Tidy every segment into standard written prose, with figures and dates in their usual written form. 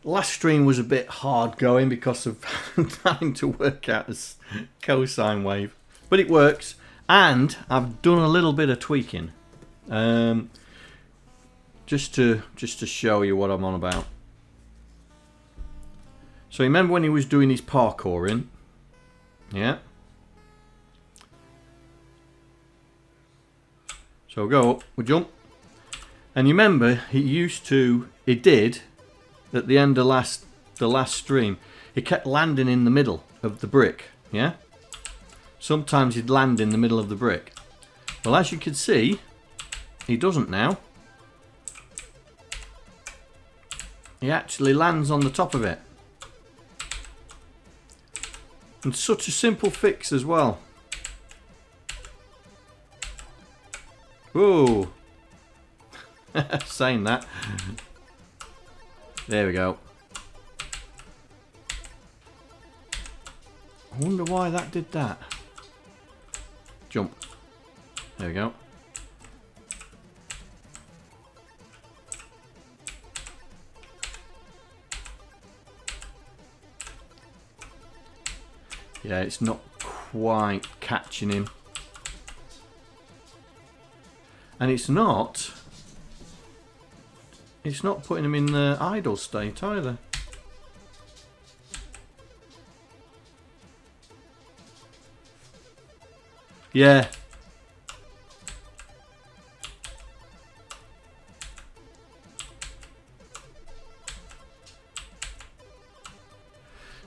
last stream was a bit hard going because of having to work out this cosine wave, but it works, and I've done a little bit of tweaking, just to show you what I'm on about. So remember when he was doing his parkouring, yeah. So go up, we jump, and you remember he did at the end of the last stream, he kept landing in the middle of the brick, yeah. Sometimes he'd land in the middle of the brick. Well, as you can see, he doesn't now. He actually lands on the top of it. And such a simple fix as well. Whoa. Saying that. There we go. I wonder why that did that. Jump. There we go. Yeah, it's not quite catching him. And it's not putting him in the idle state either. Yeah.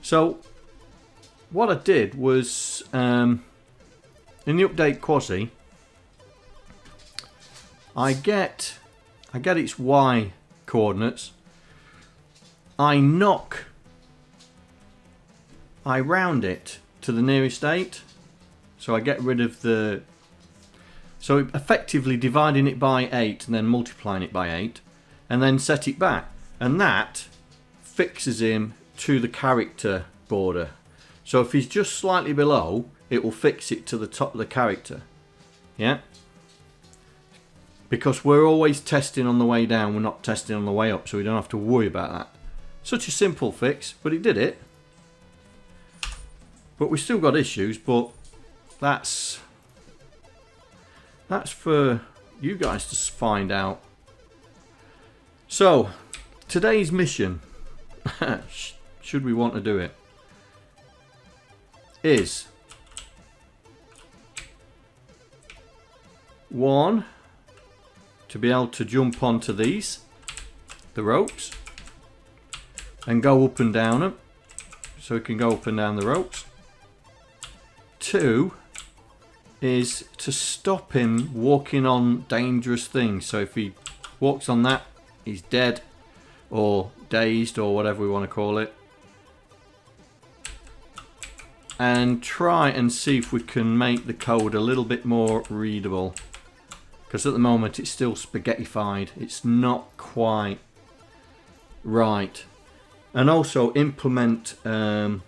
So what I did was in the update quasi, I get its Y coordinates. I round it to the nearest 8. So I get rid of the... So effectively dividing it by 8 and then multiplying it by 8. And then set it back. And that fixes him to the character border. So if he's just slightly below, it will fix it to the top of the character. Yeah? Because we're always testing on the way down, we're not testing on the way up, so we don't have to worry about that. Such a simple fix, but it did it. But we still got issues, but that's for you guys to find out. So, today's mission, should we want to do it, is 1, to be able to jump onto the ropes, and go up and down them, so we can go up and down the ropes. 2 is to stop him walking on dangerous things, so if he walks on that, he's dead, or dazed, or whatever we want to call it. And try and see if we can make the code a little bit more readable. Because at the moment it's still spaghettified. It's not quite right. And also implement a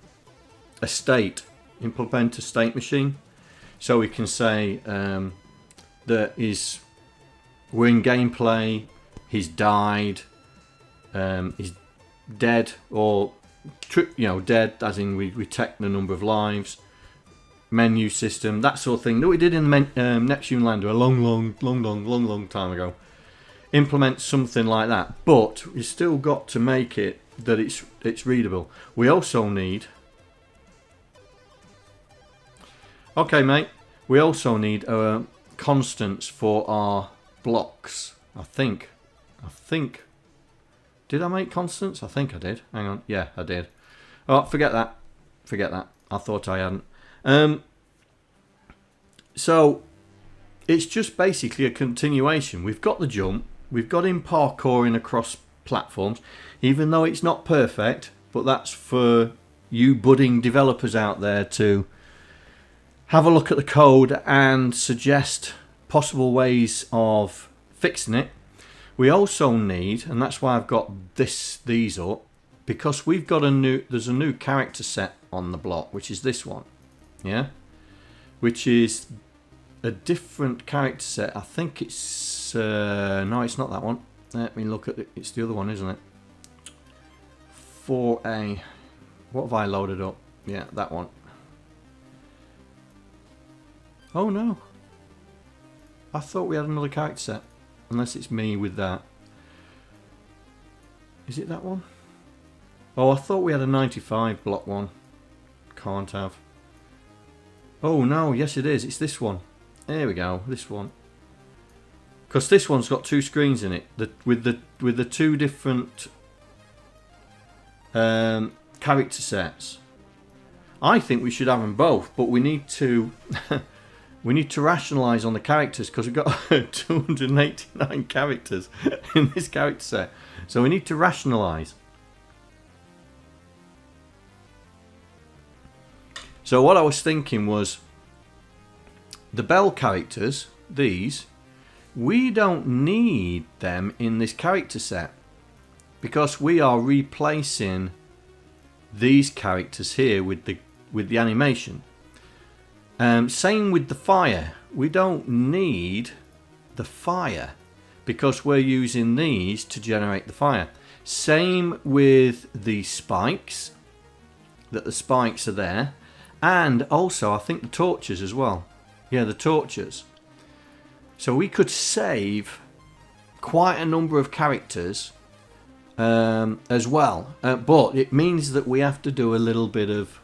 state. Implement a state machine. So we can say that we're in gameplay, he's died, he's dead, or dead as in we take the number of lives, menu system, that sort of thing that we did in Neptune Lander a long time ago. Implement something like that, but we still got to make it that it's readable. We also need, okay mate, we also need constants for our blocks. I think did I make constants? I think I did. Hang on. Yeah, I did. Oh, forget that. I thought I hadn't. So it's just basically a continuation. We've got the jump. We've got him parkouring across platforms, even though it's not perfect. But that's for you budding developers out there to have a look at the code and suggest possible ways of fixing it. We also need, and that's why I've got these up, because we've got there's a new character set on the block, which is this one, yeah, which is a different character set. I think it's no, it's not that one. Let me look at it. It's the other one, isn't it? 4A. What have I loaded up? Yeah, that one. Oh no. I thought we had another character set. Unless it's me with that. Is it that one? Oh, I thought we had a 95 block one. Can't have. Oh no, yes it is. It's this one. There we go. This one. Because this one's got 2 screens in it. With the 2 different character sets. I think we should have them both, but we need to we need to rationalise on the characters because we've got 289 characters in this character set. So we need to rationalise. So what I was thinking was the Bell characters, these, we don't need them in this character set because we are replacing these characters here with the animation. Same with the fire. We don't need the fire because we're using these to generate the fire. Same with the spikes, that the spikes are there. And also I think the torches as well. Yeah, the torches. So we could save quite a number of characters as well. But it means that we have to do a little bit of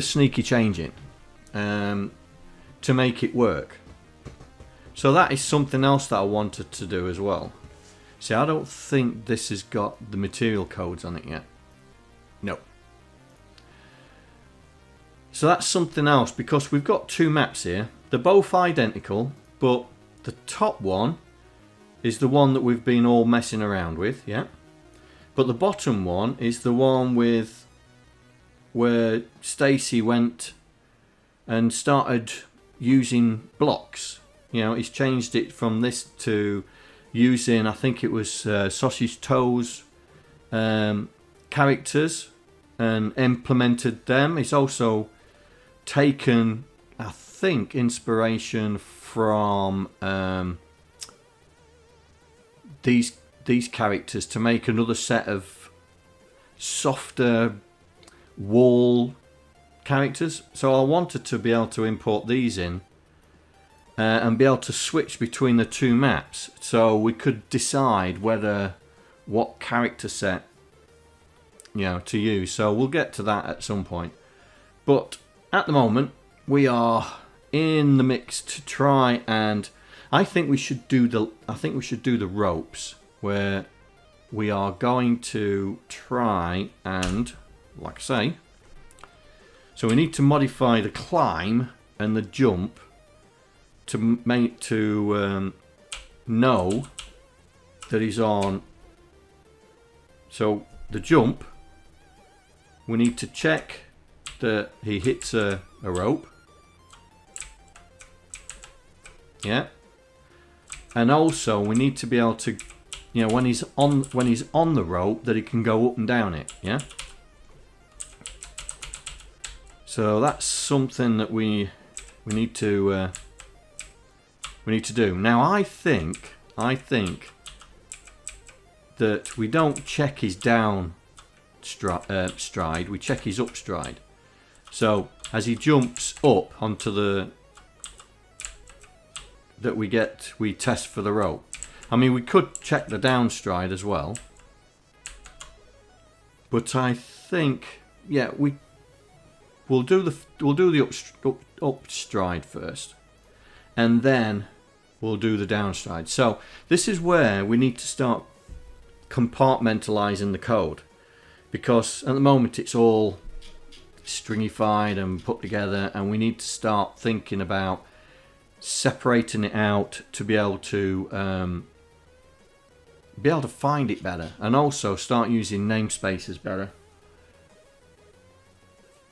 sneaky changing to make it work. So that is something else that I wanted to do as well. See, I don't think this has got the material codes on it yet. No. So that's something else because we've got 2 maps here. They're both identical, but the top one is the one that we've been all messing around with, yeah. But the bottom one is the one with where Stacy went and started using blocks. You know, he's changed it from this to using, I think it was Sausage Toes characters and implemented them. He's also taken, I think, inspiration from these characters to make another set of softer wall characters. So I wanted to be able to import these in and be able to switch between the 2 maps so we could decide what character set, you know, to use. So we'll get to that at some point. But at the moment we are in the mix to try, and I think we should do the ropes, where we are going to try and, like I say, so we need to modify the climb and the jump to know that he's on. So the jump, we need to check that he hits a rope. Yeah. And also we need to be able to, you know, when he's on the rope, that he can go up and down it, yeah? So that's something that we need to do. Now I think that we don't check his down stride, we check his up stride. So as he jumps up onto the we test for the rope. I mean, we could check the down stride as well, but I think, yeah, we'll do the up stride first, and then we'll do the down stride. So this is where we need to start compartmentalizing the code, because at the moment it's all stringified and put together, and we need to start thinking about separating it out to be able to find it better, and also start using namespaces better,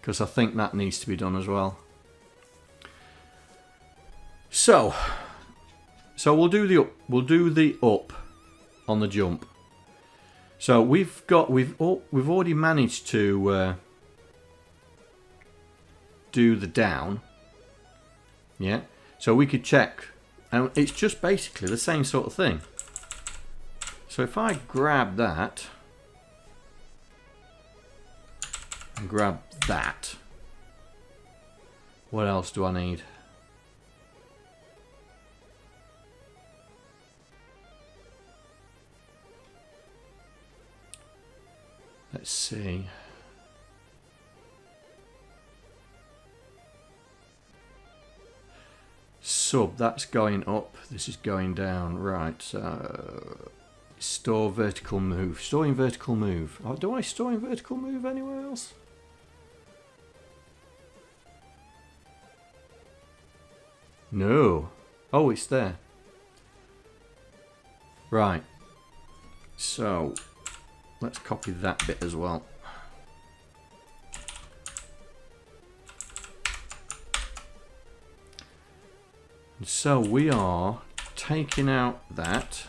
because I think that needs to be done as well. So we'll do the up on the jump. So we've already managed to do the down, yeah. So we could check, and it's just basically the same sort of thing. So if I grab that, grab that. What else do I need? Let's see. Sub, that's going up. This is going down. Right. So store vertical move. Storing vertical move. Oh, do I store in vertical move anywhere else? No. Oh, it's there. Right. So let's copy that bit as well. And so we are taking out that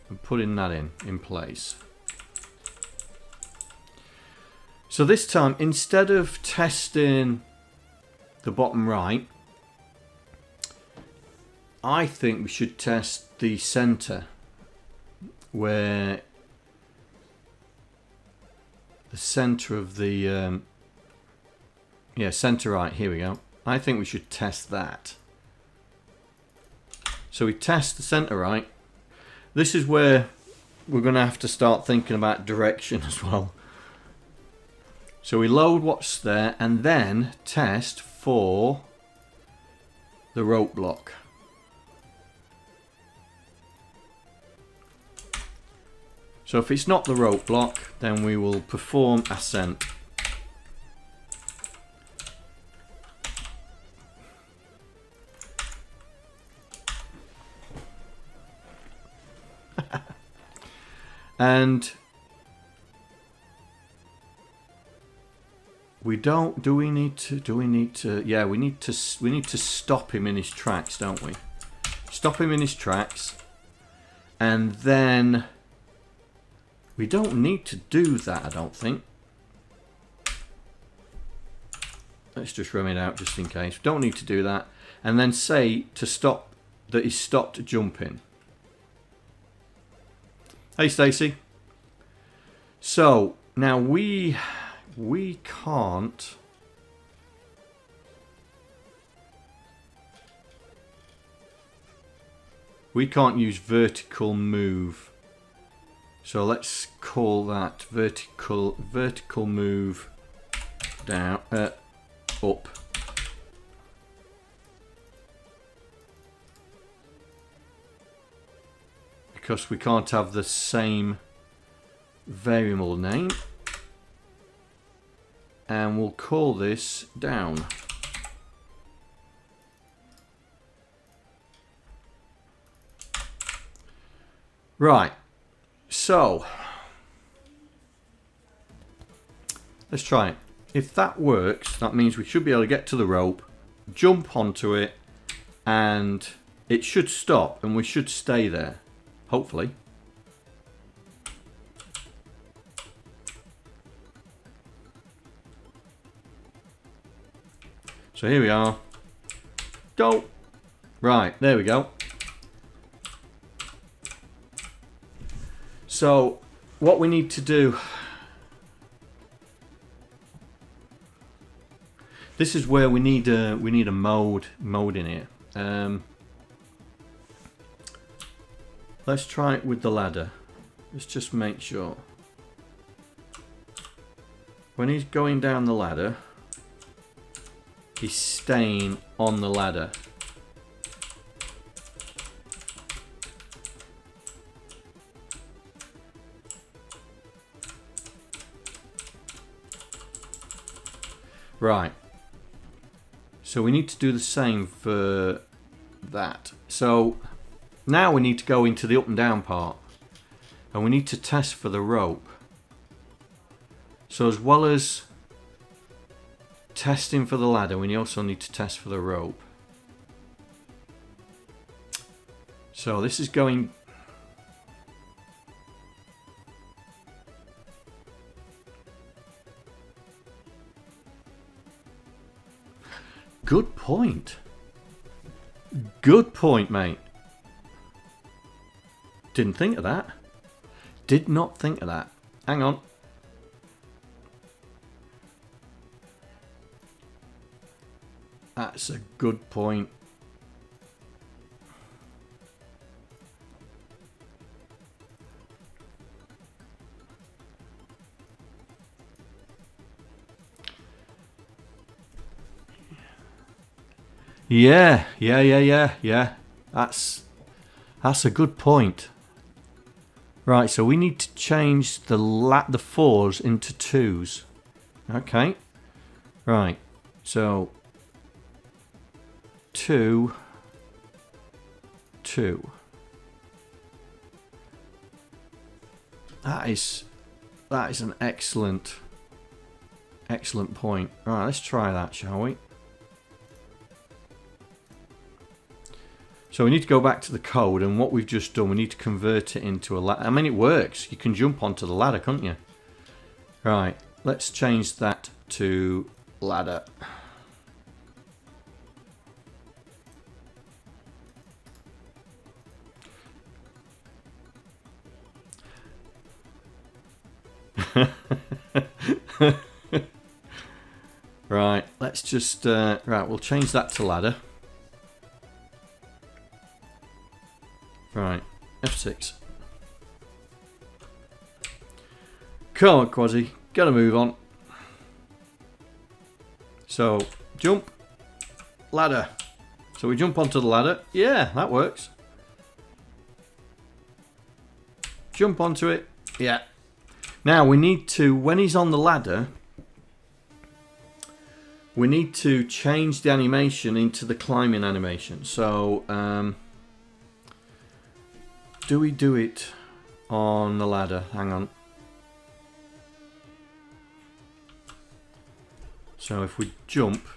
and putting that in place. So this time, instead of testing the bottom right, I think we should test the center, where the center of the yeah, center right, here we go. I think we should test that. So we test the center right. This is where we're going to have to start thinking about direction as well. So we load what's there and then test for the rope block. So if it's not the rope block, then we will perform ascent. And we don't, do we need to, yeah, we need to stop him in his tracks, don't we? Stop him in his tracks. And then we don't need to do that, I don't think. Let's just run it out just in case. We don't need to do that. And then say to stop, that he's stopped jumping. Hey Stacy. So now we can't use vertical move. So let's call that vertical move down up. Because we can't have the same variable name. And we'll call this down. Right. So let's try it. If that works, that means we should be able to get to the rope, jump onto it, and it should stop and we should stay there. Hopefully. So here we are. Go. Right, there we go. So what we need to do, this is where we need a mode in here. Let's try it with the ladder. Let's just make sure. When he's going down the ladder, he's staying on the ladder. Right. So we need to do the same for that. So now we need to go into the up and down part. And we need to test for the rope. So as well as testing for the ladder, we also need to test for the rope. So this is going... Good point. Good point, mate. Didn't think of that. Did not think of that. Hang on. That's a good point. Yeah. That's a good point. Right, so we need to change the 4s into 2s. Okay. Right. So 2, 2. That is an excellent point. Right, let's try that, shall we? So we need to go back to the code, and what we've just done, we need to convert it into a ladder. I mean, it works. You can jump onto the ladder, can't you? Right, let's change that to ladder. Right, let's just... right, we'll change that to ladder. Right, F6. Come on, Quasi. Gotta move on. So, jump. Ladder. So we jump onto the ladder. Yeah, that works. Jump onto it. Yeah. Now we need to, when he's on the ladder, we need to change the animation into the climbing animation. So, do we do it on the ladder? Hang on. So if we jump,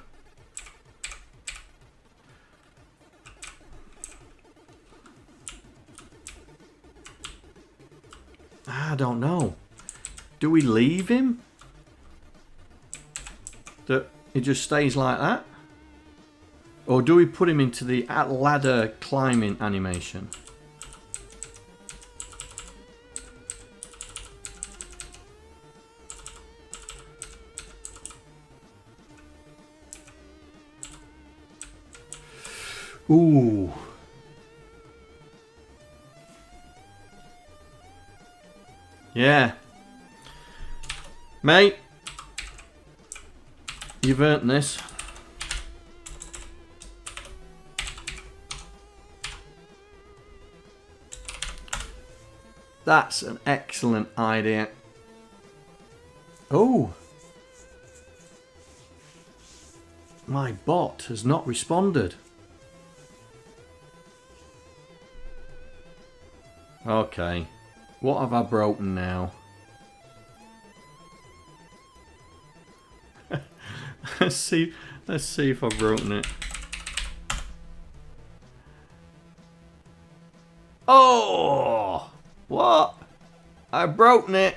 I don't know. Do we leave him? That it just stays like that? Or do we put him into the ladder climbing animation? Ooh. Yeah. Mate. You've earned this. That's an excellent idea. Oh. My bot has not responded. Okay, what have I broken now? Let's see if I've broken it. Oh, what? I've broken it.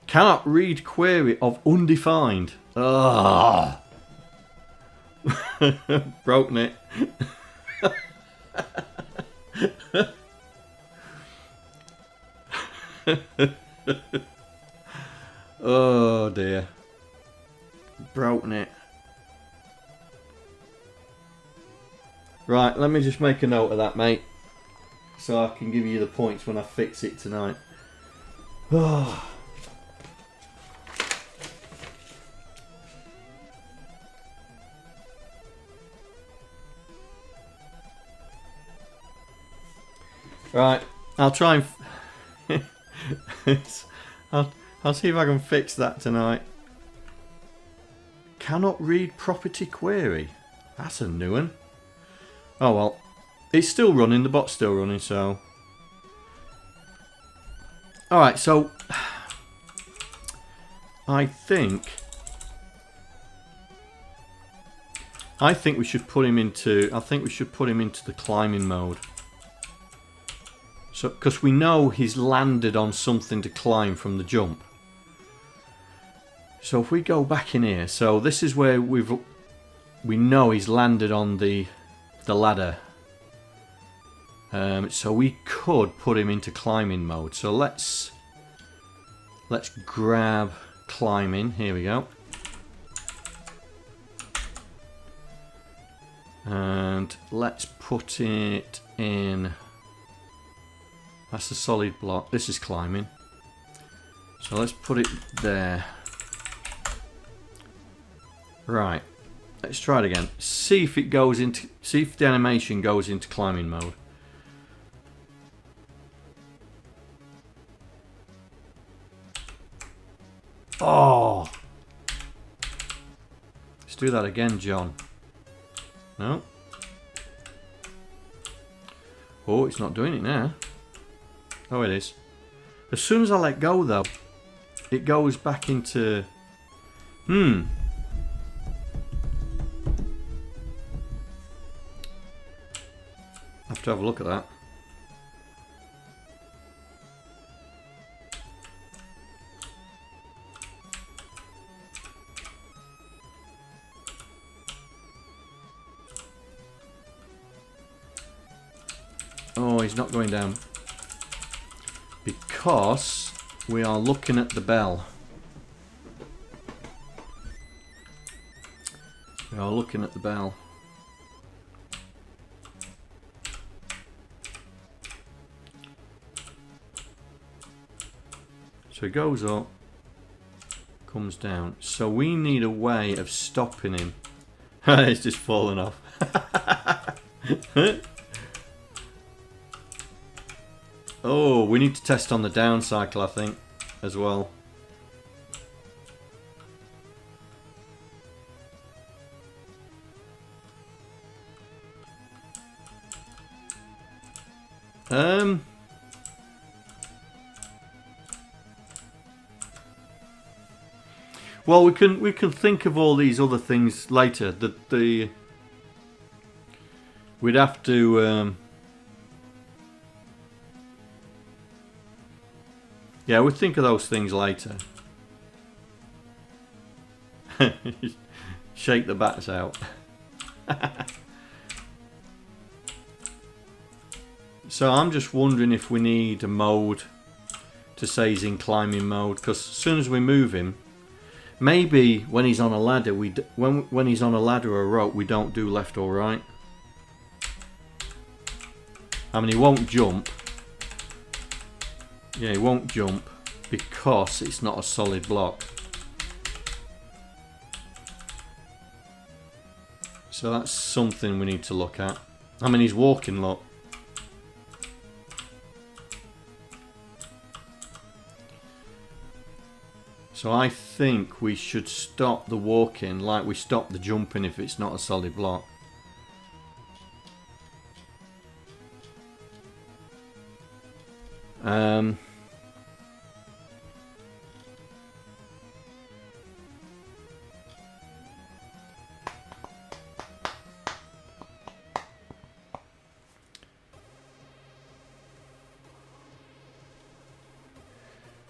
Cannot read query of undefined. Oh. Broken it. Oh dear. Broken it. Right, let me just make a note of that, mate, so I can give you the points when I fix it tonight. Oh. Right, I'll try and I'll see if I can fix that tonight. Cannot read property query. That's a new one. Oh well, it's still running, the bot's still running, so. Alright, so I think we should put him into the climbing mode. So, because we know he's landed on something to climb from the jump. So if we go back in here, so this is where we know he's landed on the ladder. So we could put him into climbing mode. So let's grab climbing. Here we go. And let's put it in. That's a solid block. This is climbing. So let's put it there. Right. Let's try it again. See if it goes into. See if the animation goes into climbing mode. Oh. Let's do that again, John. No. Oh, it's not doing it now. Oh, it is. As soon as I let go, though, it goes back into... I have to have a look at that. Oh, he's not going down. Because we are looking at the bell. We are looking at the bell. So it goes up, comes down. So we need a way of stopping him. It's just fallen off. Oh, we need to test on the down cycle, I think, as well. Well, we can think of all these other things later. We'd have to. Yeah, we'll think of those things later. Shake the bats out. So I'm just wondering if we need a mode to say he's in climbing mode, because as soon as we move him, maybe when he's on a ladder, when he's on a ladder or a rope, we don't do left or right. I mean, he won't jump. Yeah, he won't jump because it's not a solid block. So that's something we need to look at. I mean, he's walking, look. So I think we should stop the walking like we stop the jumping if it's not a solid block.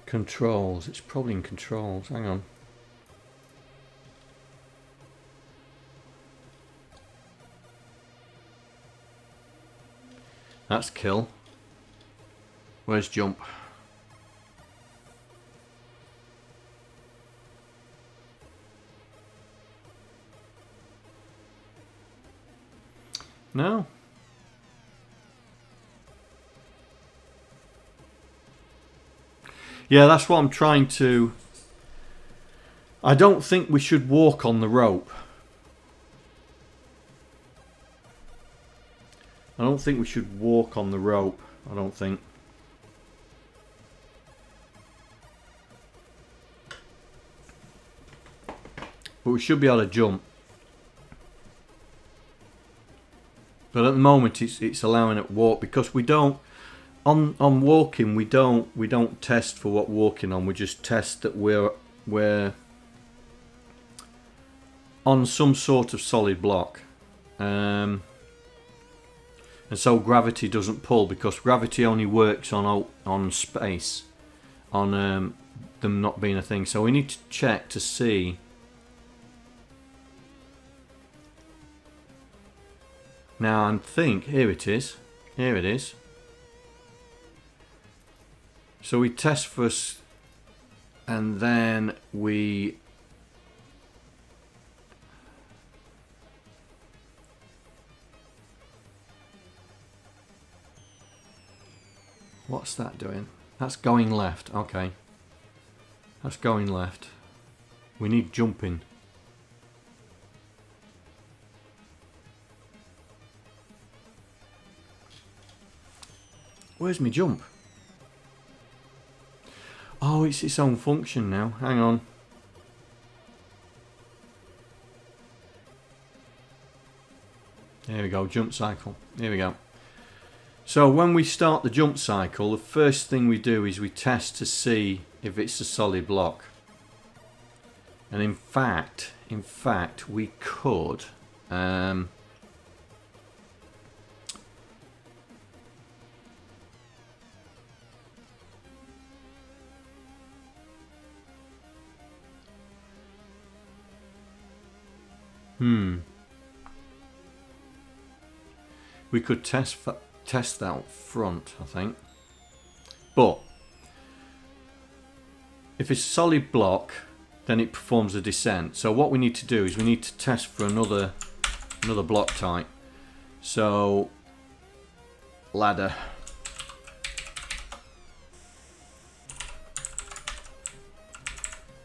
Controls. It's probably in controls. Hang on. That's kill. Where's jump? No. Yeah, that's what I'm trying to... I don't think we should walk on the rope. I don't think we should walk on the rope. I don't think. But we should be able to jump. But at the moment it's allowing it walk because we don't... On walking, we don't test for what walking on. We just test that we're on some sort of solid block, and so gravity doesn't pull because gravity only works on space, on them not being a thing. So we need to check to see. Now I think here it is. Here it is. So we test first, and then we What's that doing? That's going left. Okay. That's going left. We need jumping. Where's my jump? Oh, it's its own function now. Hang on. There we go, jump cycle. Here we go. So when we start the jump cycle, the first thing we do is we test to see if it's a solid block. And in fact, we could we could test that up front, I think. But if it's a solid block, then it performs a descent. So what we need to do is we need to test for another block type. So ladder.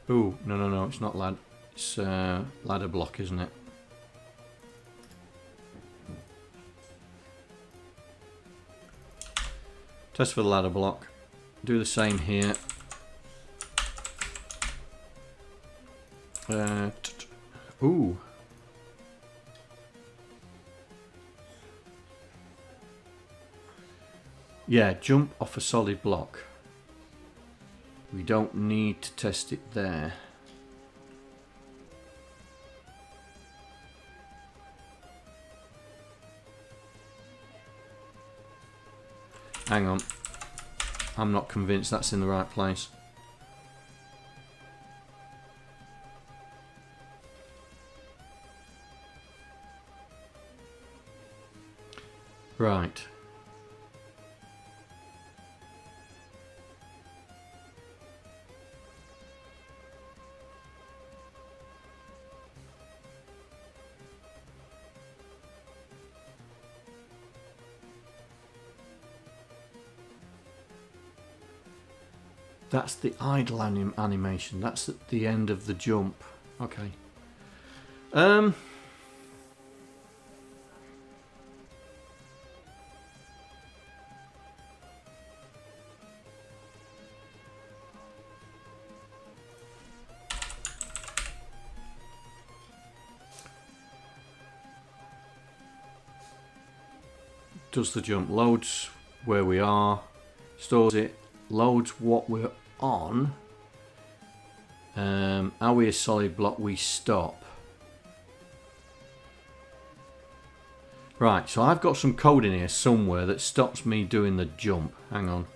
Ooh, no, it's not ladder. It's ladder block, isn't it? Test for the ladder block. Do the same here. Ooh. Yeah, jump off a solid block. We don't need to test it there. Hang on. I'm not convinced that's in the right place. Right. That's the idle animation. That's at the end of the jump. Okay. Does the jump, loads where we are, stores it, loads what we're on. Are we a solid block? We stop. Right, so I've got some code in here somewhere that stops me doing the jump. Hang on.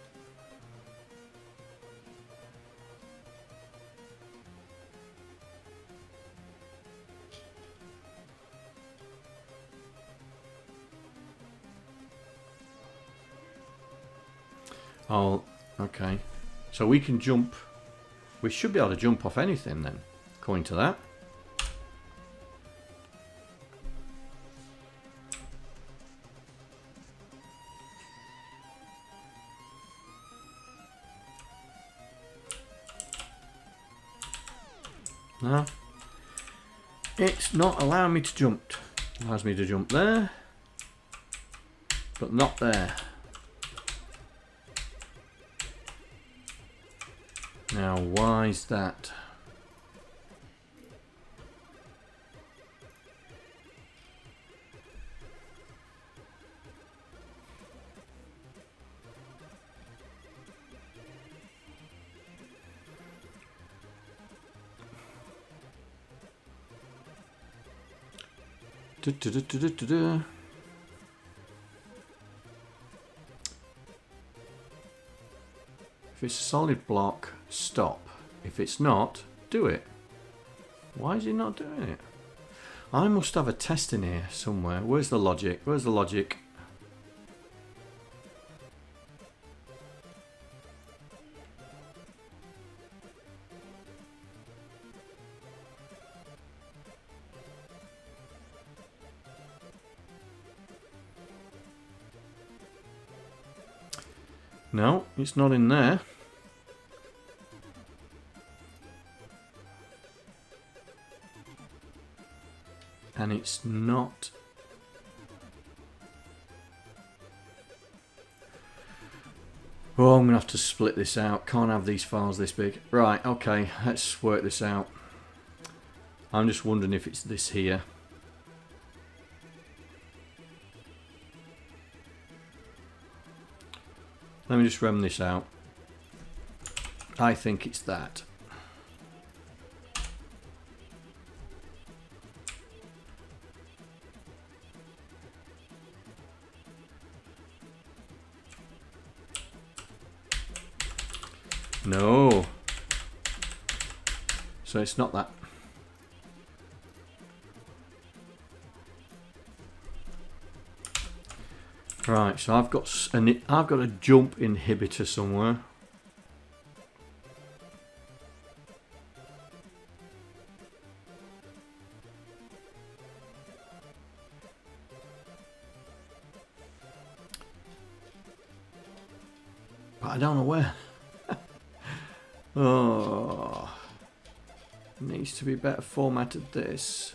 Oh, okay. So we can jump. We should be able to jump off anything then, according to that. No. It's not allowing me to jump. It allows me to jump there, but not there. Now, why is that? If it's a solid block, stop. If it's not, do it. Why is he not doing it? I must have a test in here somewhere. Where's the logic? Where's the logic? No, it's not in there. And it's not. Oh, I'm going to have to split this out. Can't have these files this big. Right, okay, let's work this out. I'm just wondering if it's this here. Let me just run this out. I think it's that. No. So it's not that. Right, so I've got a jump inhibitor somewhere. But I don't know where. Oh, needs to be better formatted, this.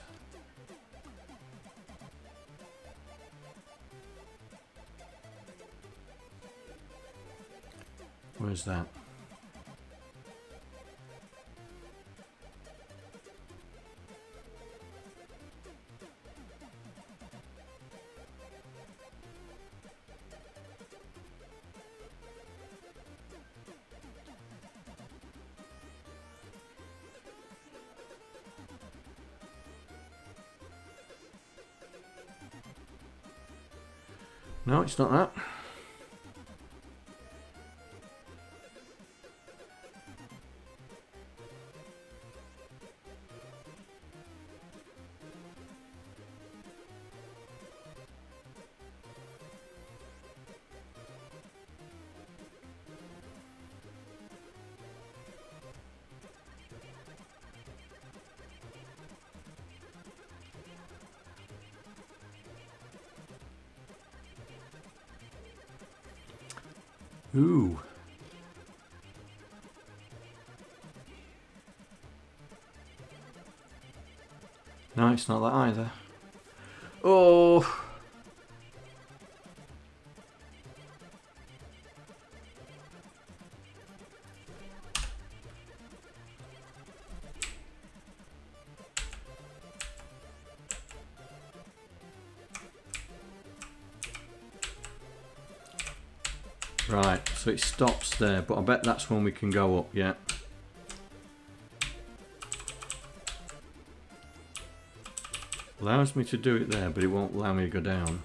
Where's that? No, it's not that. Ooh. No, it's not that either. Oh. Right, so it stops there, but I bet that's when we can go up, yeah. Allows me to do it there, but it won't allow me to go down.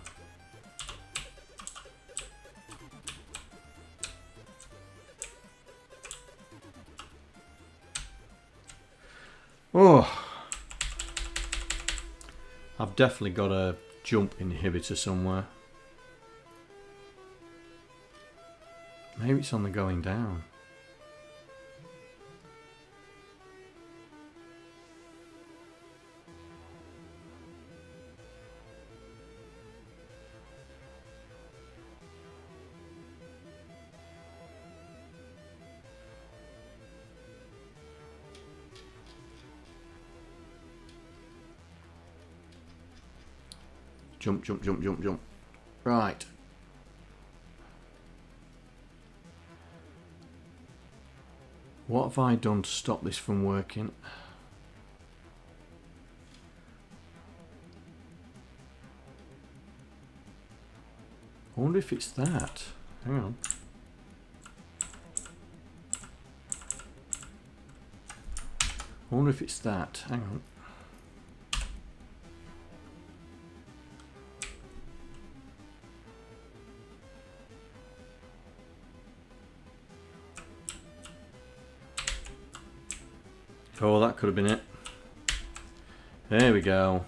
Oh! I've definitely got a jump inhibitor somewhere. Maybe it's on the going down. Jump, jump, jump, jump, jump. Right. What have I done to stop this from working? I wonder if it's that. Hang on. I wonder if it's that. Hang on. Oh, that could have been it. There we go.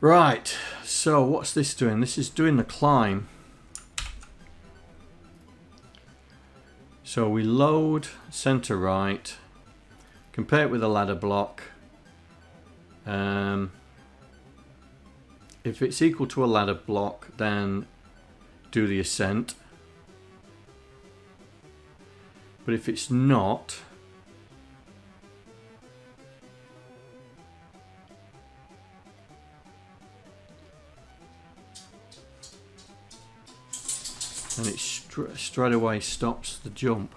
Right, so what's this doing? This is doing the climb. So we load center right, Compare it with a ladder block. If it's equal to a ladder block, then do the ascent. But if it's not, then it straight away stops the jump.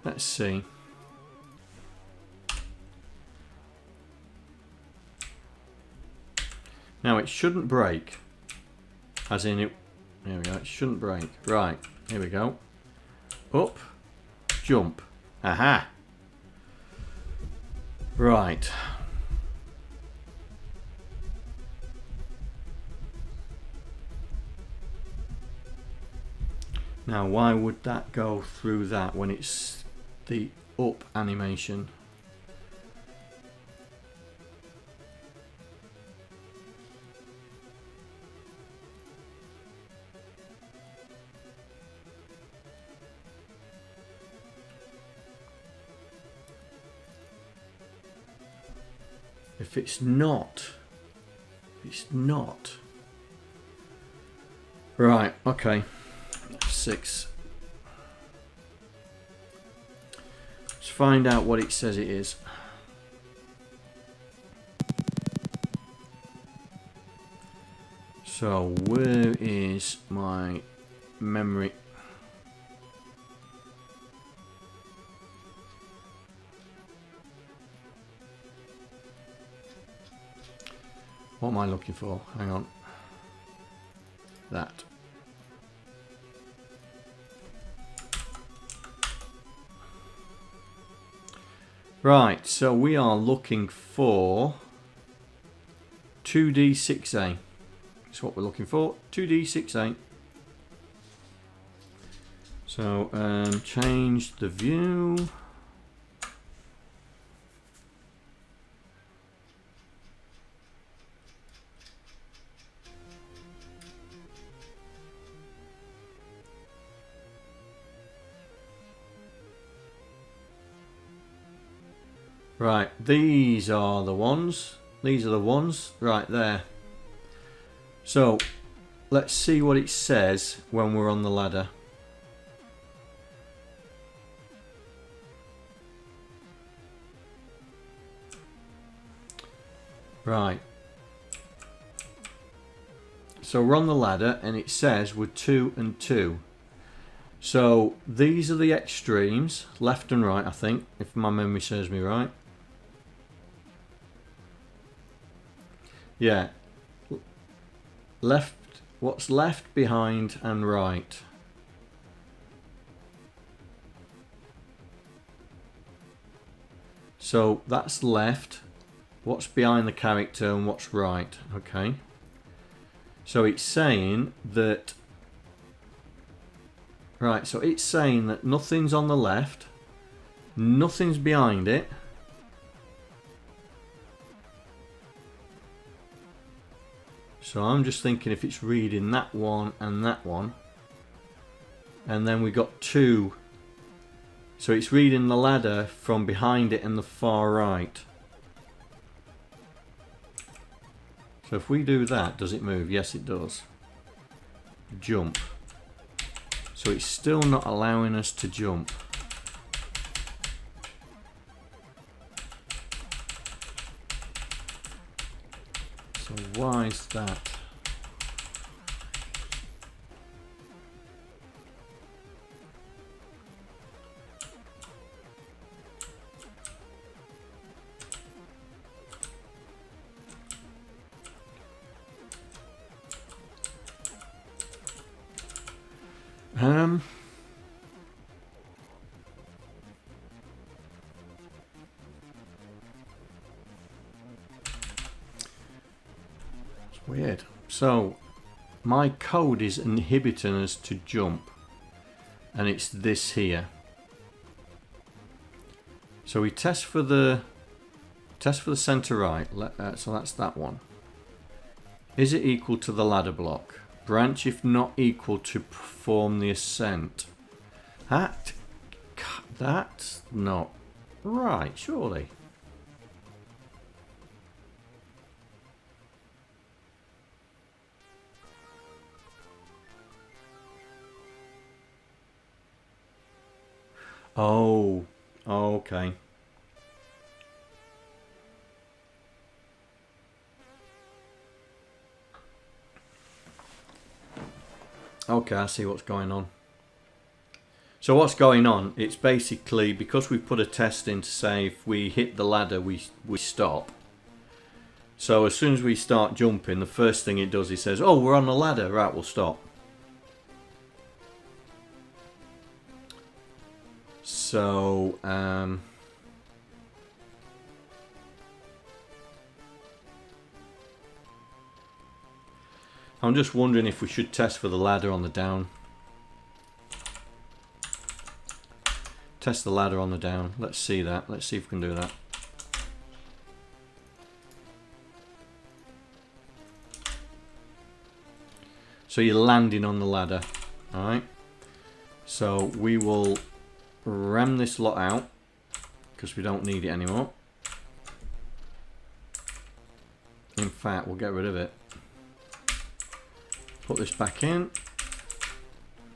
Let's see. Now it shouldn't break. As in it, there we go, it shouldn't break. Right, here we go. Up, jump. Aha! Right. Now why would that go through that when it's the up animation? If it's not, right, okay, 6. Let's find out what it says it is. So where is my memory? What am I looking for? Hang on. That. Right, so we are looking for 2D6A. That's what we're looking for, 2D6A. So change the view. Right, these are the ones. These are the ones right there. So let's see what it says when we're on the ladder. Right. So we're on the ladder and it says we're 2 and 2. So these are the extremes, left and right, I think, if my memory serves me right. Yeah, left, what's left, behind and right. So that's left, what's behind the character and what's right, okay. So it's saying that, right, so it's saying that nothing's on the left, nothing's behind it. So I'm just thinking if it's reading that one and that one, and then we got 2, so it's reading the ladder from behind it and the far right. So if we do that, does it move? Yes, it does. Jump. So it's still not allowing us to jump. So why is that? Weird. So my code is inhibiting us to jump, and it's this here. So we test for the center right. So that's that one. Is it equal to the ladder block? Branch if not equal to perform the ascent. That's not right, surely. Oh, okay. Okay, I see what's going on. So what's going on, it's basically because we've put a test in to say if we hit the ladder we stop. So as soon as we start jumping, the first thing it does, it says, oh, we're on the ladder, right, we'll stop. So I'm just wondering if we should test for the ladder on the down. Test the ladder on the down. Let's see that. Let's see if we can do that. So you're landing on the ladder. Alright. So we will ram this lot out because we don't need it anymore. In fact, we'll get rid of it. Put this back in.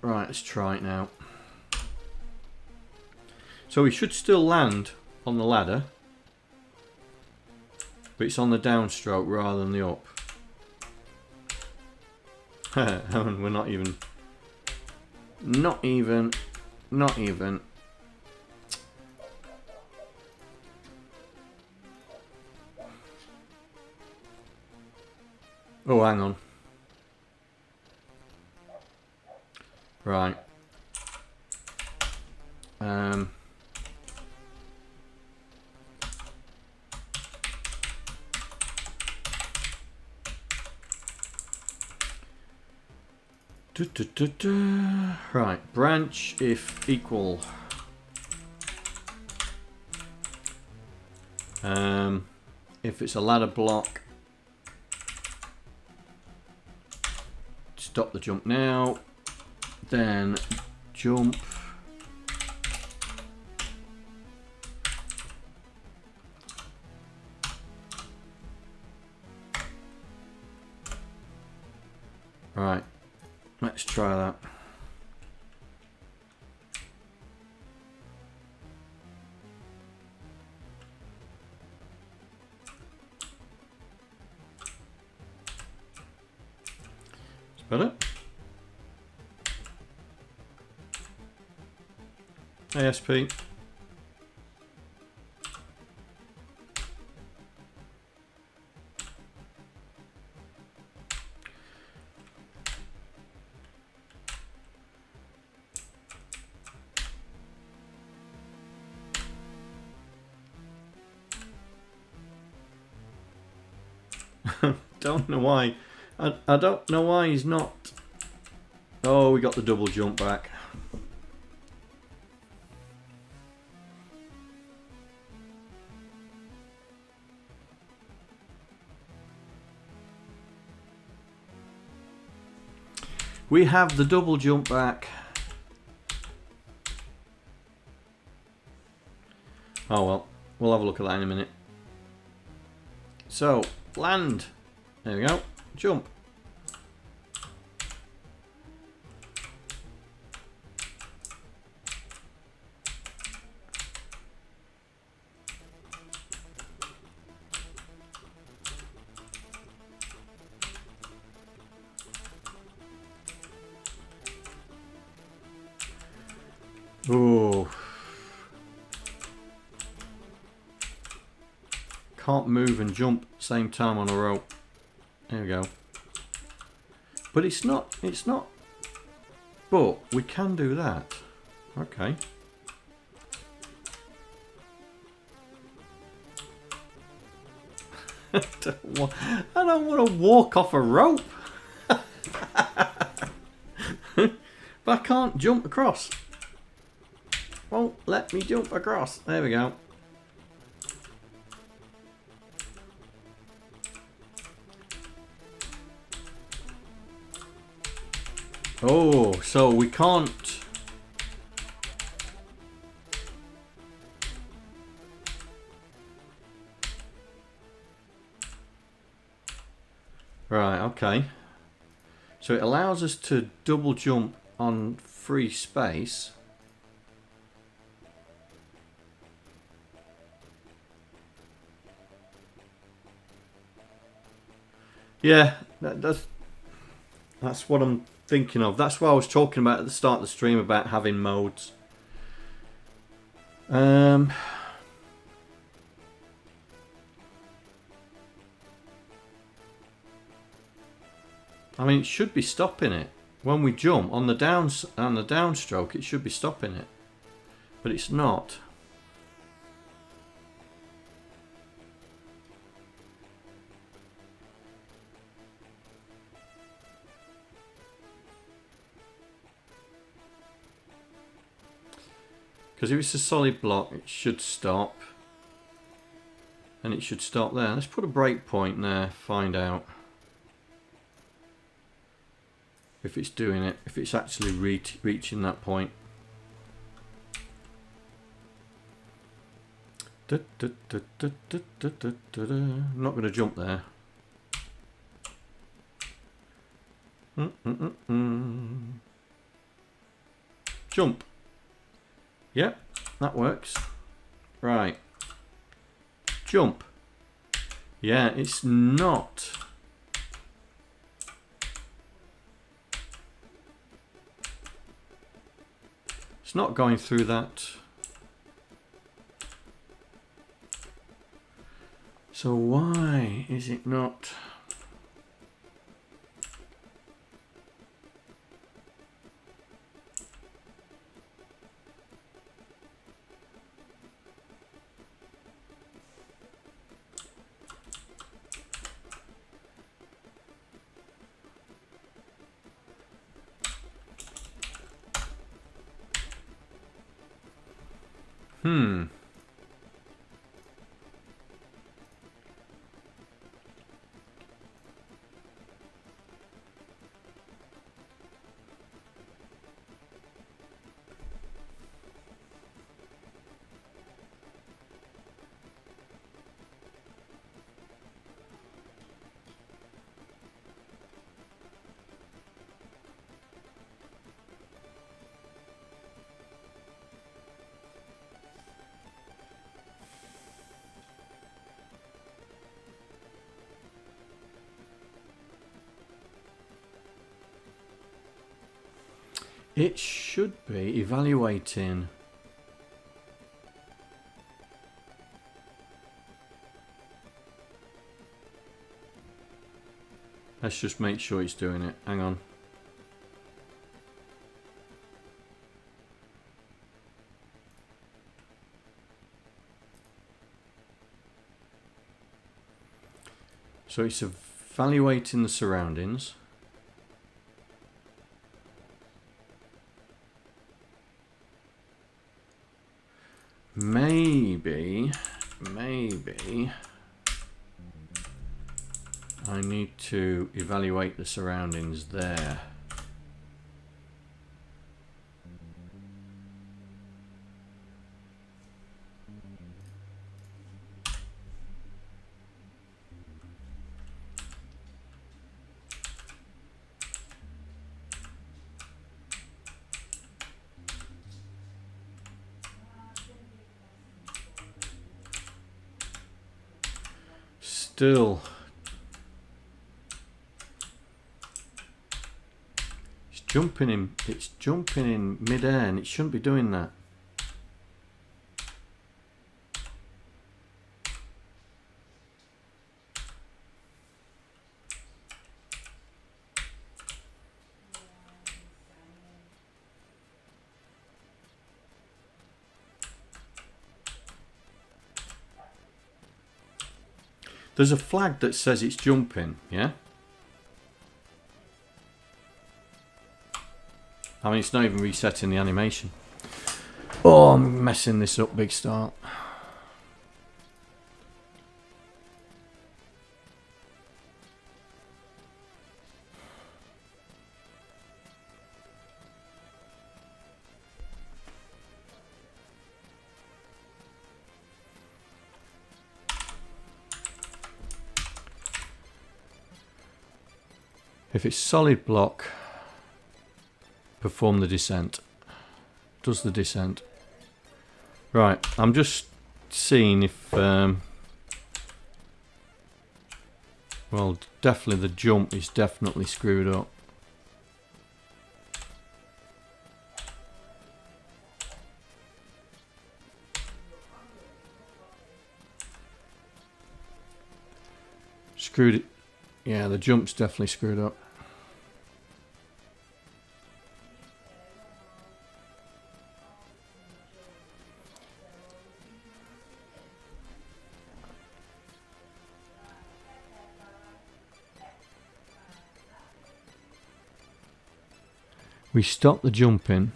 Right, let's try it now. So we should still land on the ladder, but it's on the downstroke rather than the up. And we're not even. Oh, hang on. Right. Right, branch if equal. If it's a ladder block, stop the jump now, then jump. Right. Let's try that. It's better. ASP. Don't know why. I don't know why he's not. Oh, we got the double jump back. We have the double jump back. Oh well, we'll have a look at that in a minute. So, land. There we go. Jump. Oh. Can't move and jump same time on a rope. There we go. But it's not. But we can do that. Okay. I don't want to walk off a rope. But I can't jump across. Won't let me jump across. There we go. Oh, so we can't. Right, okay. So it allows us to double jump on free space. Yeah, that's what I'm thinking of. That's what I was talking about at the start of the stream about having modes. I mean, it should be stopping it when we jump on the downstroke. It should be stopping it, but it's not. Because if it's a solid block, it should stop. And it should stop there. Let's put a breakpoint there, find out if it's doing it, if it's actually reaching that point. I'm not going to jump there. Jump. Yep, that works. Right. Jump. Yeah, it's not. It's not going through that. So why is it not? It should be evaluating. Let's just make sure it's doing it. Hang on. So it's evaluating the surroundings. Maybe I need to evaluate the surroundings there. Still, it's jumping in mid-air and it shouldn't be doing that. There's a flag that says it's jumping, yeah? I mean, it's not even resetting the animation. Oh, I'm messing this up, big start. If it's solid block, perform the descent. Does the descent. Right, I'm just seeing if... well, definitely the jump is definitely screwed up. Screwed it. Yeah, the jump's definitely screwed up. We stopped the jumping.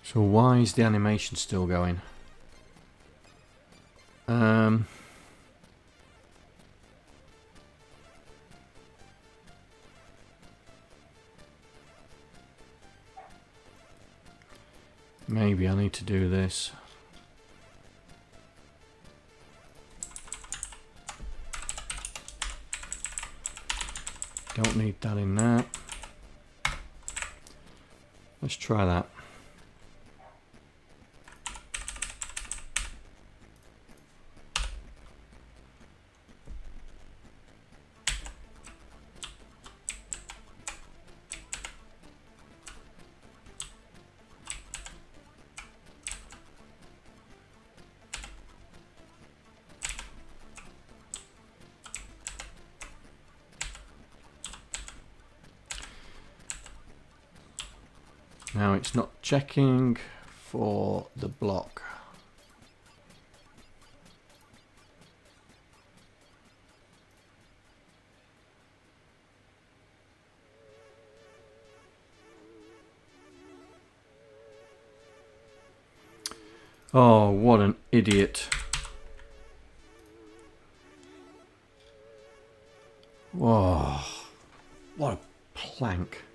So why is the animation still going? Maybe I need to do this. Don't need that in there. Let's try that. Now it's not checking for the block. Oh, what an idiot. Whoa, what a plank.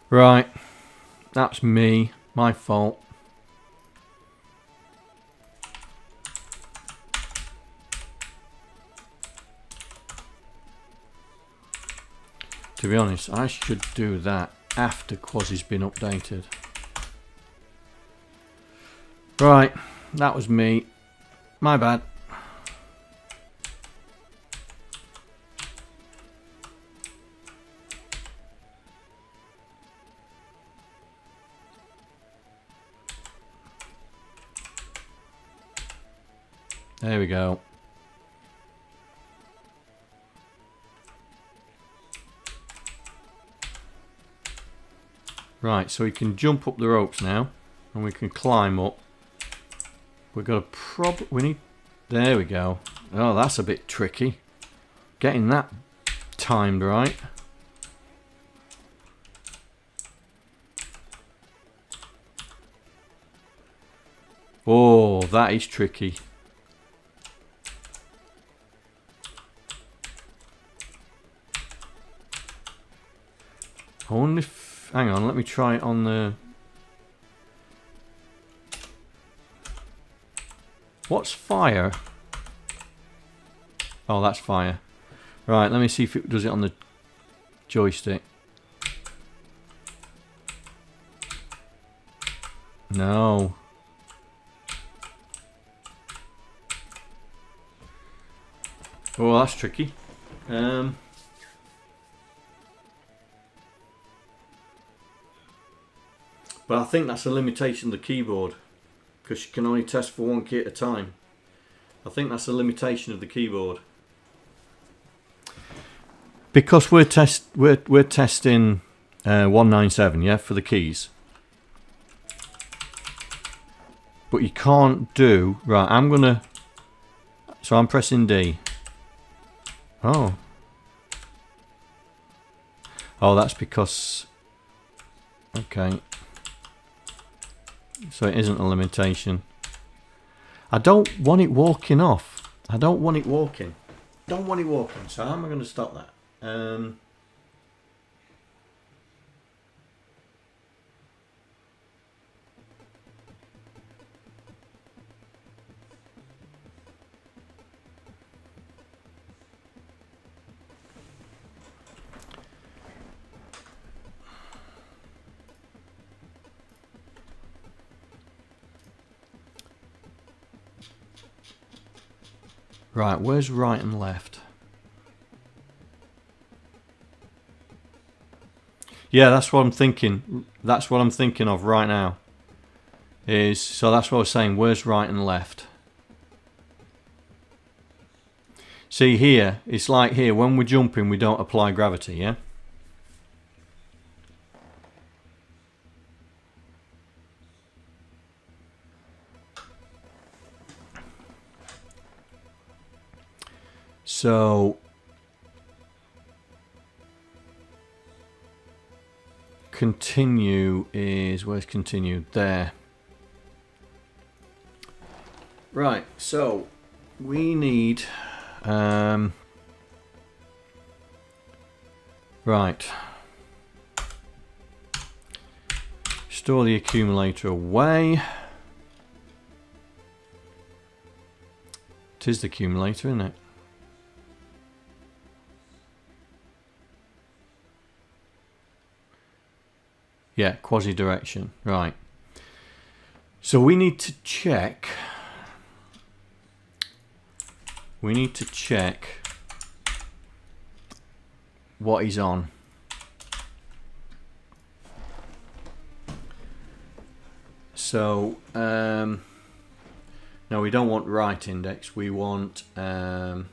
Right, that's me, my fault. To be honest, I should do that after Quasi's been updated. Right, that was me. My bad. There we go. Right, so we can jump up the ropes now, and we can climb up. We've got a we need... There we go. Oh, that's a bit tricky. Getting that timed right. Oh, that is tricky. I wonder if... Hang on, let me try it on the... What's fire? Oh, that's fire. Right, let me see if it does it on the joystick. No. Oh, that's tricky. But I think that's a limitation of the keyboard, because you can only test for one key at a time. I think that's a limitation of the keyboard. Because we're testing 197, yeah, for the keys. But you can't do... Right, I'm going to... So I'm pressing D. Oh. Oh, that's because... Okay. So it isn't a limitation. I don't want it walking off. I don't want it walking. Don't want it walking. So how am I going to stop that? Right, where's right and left? Yeah, that's what I'm thinking. That's what I'm thinking of right now. So that's what I was saying. Where's right and left? See here, it's like here, when we're jumping we don't apply gravity, yeah? So continue is, where's continue? There. Right, so we need right. Store the accumulator away. It is the accumulator, isn't it? Yeah, quasi direction. Right. So we need to check. We need to check what he's on. So no, we don't want right index. We want let's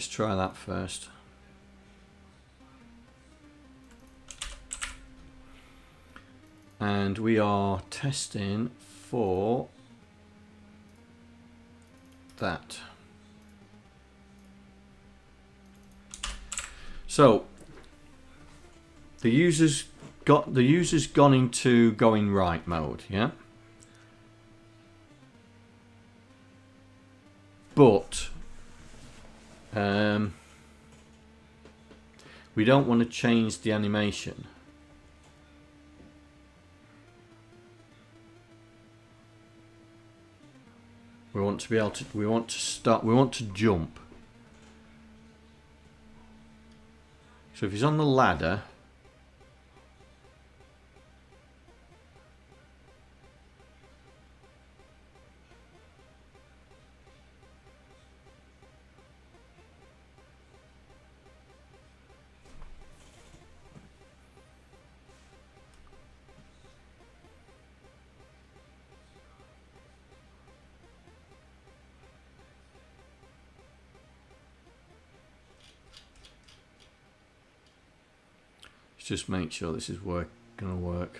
try that first. And we are testing for that. So the user's gone into going right mode, yeah. But we don't want to change the animation. We want to be able to, we want to jump. So if he's on the ladder, just make sure this is gonna work.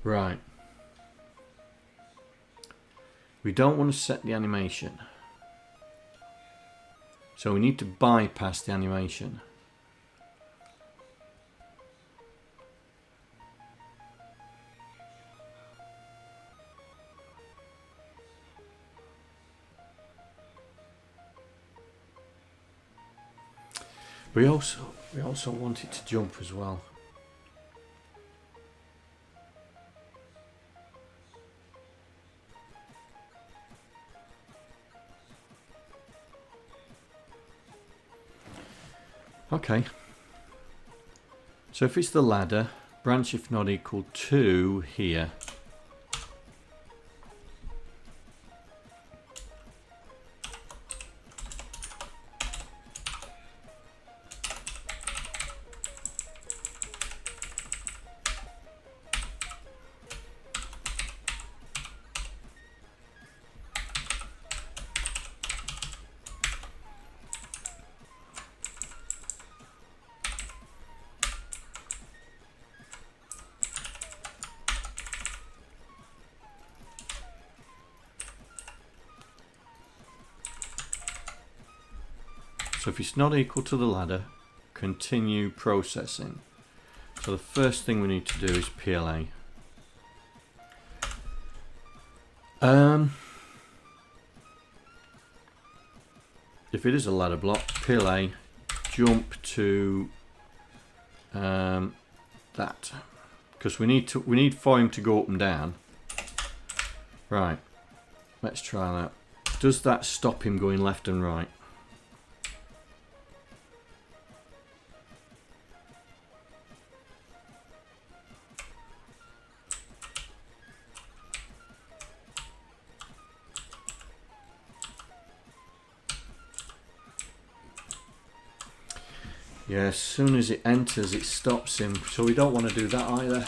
Right. We don't want to set the animation. So we need to bypass the animation. We also want it to jump as well. Okay. So if it's the ladder, branch if not equal to here. So if it's not equal to the ladder, continue processing. So the first thing we need to do is PLA. If it is a ladder block, PLA, jump to that, because we need for him to go up and down. Right, let's try that. Does that stop him going left and right? Yeah, as soon as it enters, it stops him. So we don't want to do that either.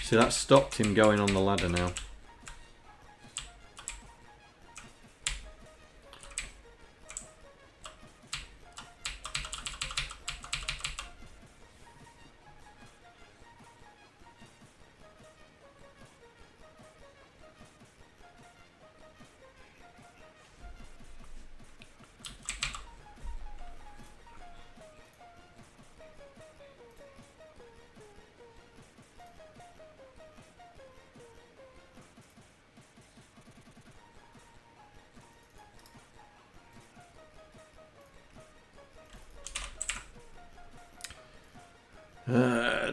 See, that stopped him going on the ladder now.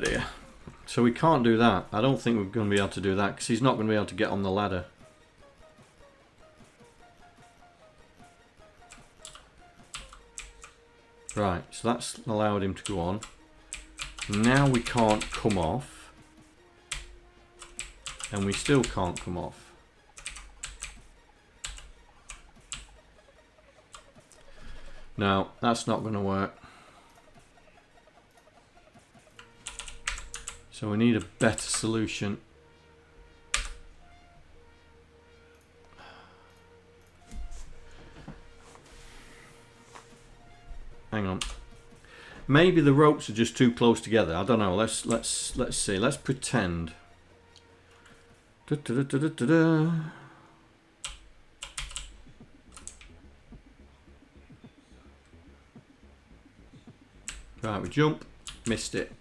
Dear. So we can't do that. I don't think we're going to be able to do that because he's not going to be able to get on the ladder. Right, so that's allowed him to go on. Now we can't come off. And we still can't come off. No, that's not going to work. So we need a better solution. Hang on. Maybe the ropes are just too close together. I don't know. Let's see. Let's pretend. Da, da, da, da, da, da. Right, we jump. Missed it.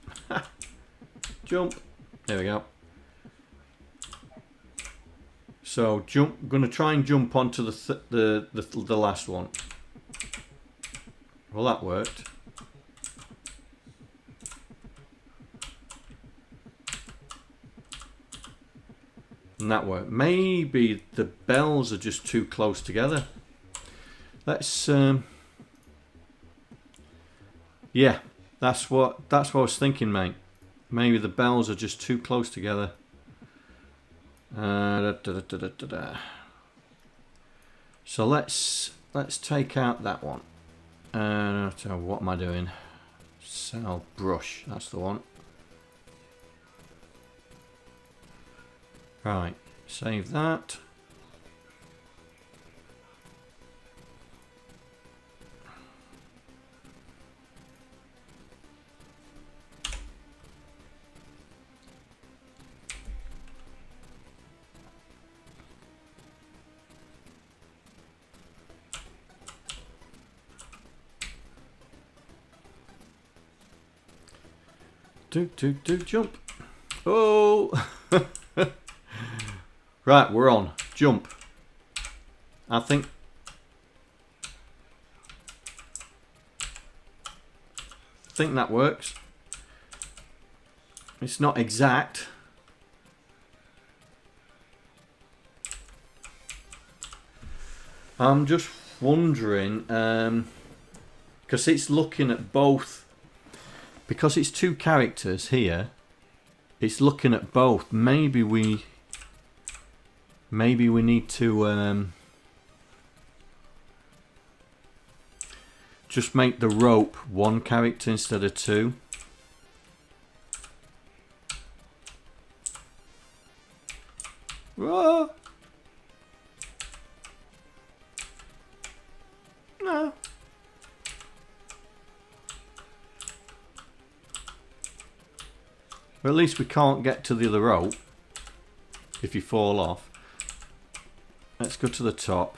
Jump. There we go. So jump. I'm going to try and jump onto the last one. Well, that worked. And that worked. Maybe the bells are just too close together. Let's. Yeah, that's what I was thinking, mate. Maybe the bells are just too close together. So let's take out that one. So what am I doing? Cell brush. That's the one. Right. Save that. Do jump. Oh. Right, we're on. Jump. I think that works. It's not exact. I'm just wondering, because it's looking at both, because it's two characters here, it's looking at both. Maybe we need to just make the rope one character instead of two. Whoa. No. Well, at least we can't get to the other rope if you fall off. Let's go to the top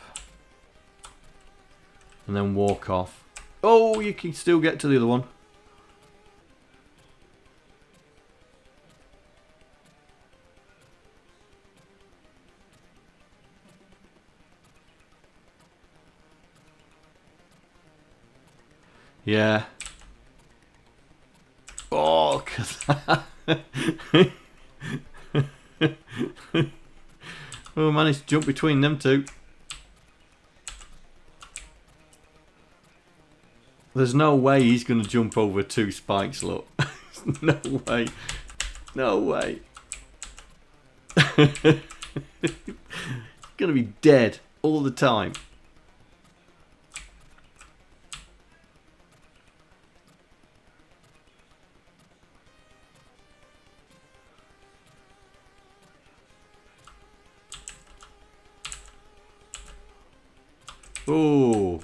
and then walk off. Oh, you can still get to the other one. Yeah. Oh, look at that. Oh, managed to jump between them two. There's no way he's going to jump over two spikes, look. No way. No way. He's going to be dead all the time. Oh.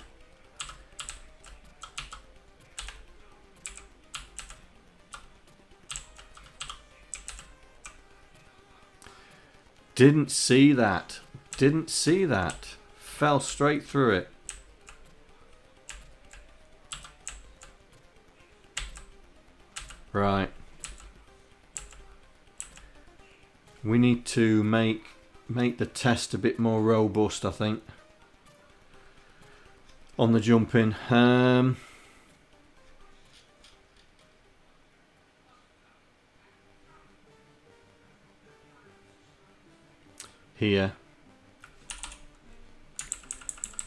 Didn't see that. Didn't see that. Fell straight through it. Right. We need to make the test a bit more robust, I think. On the jumping. Here.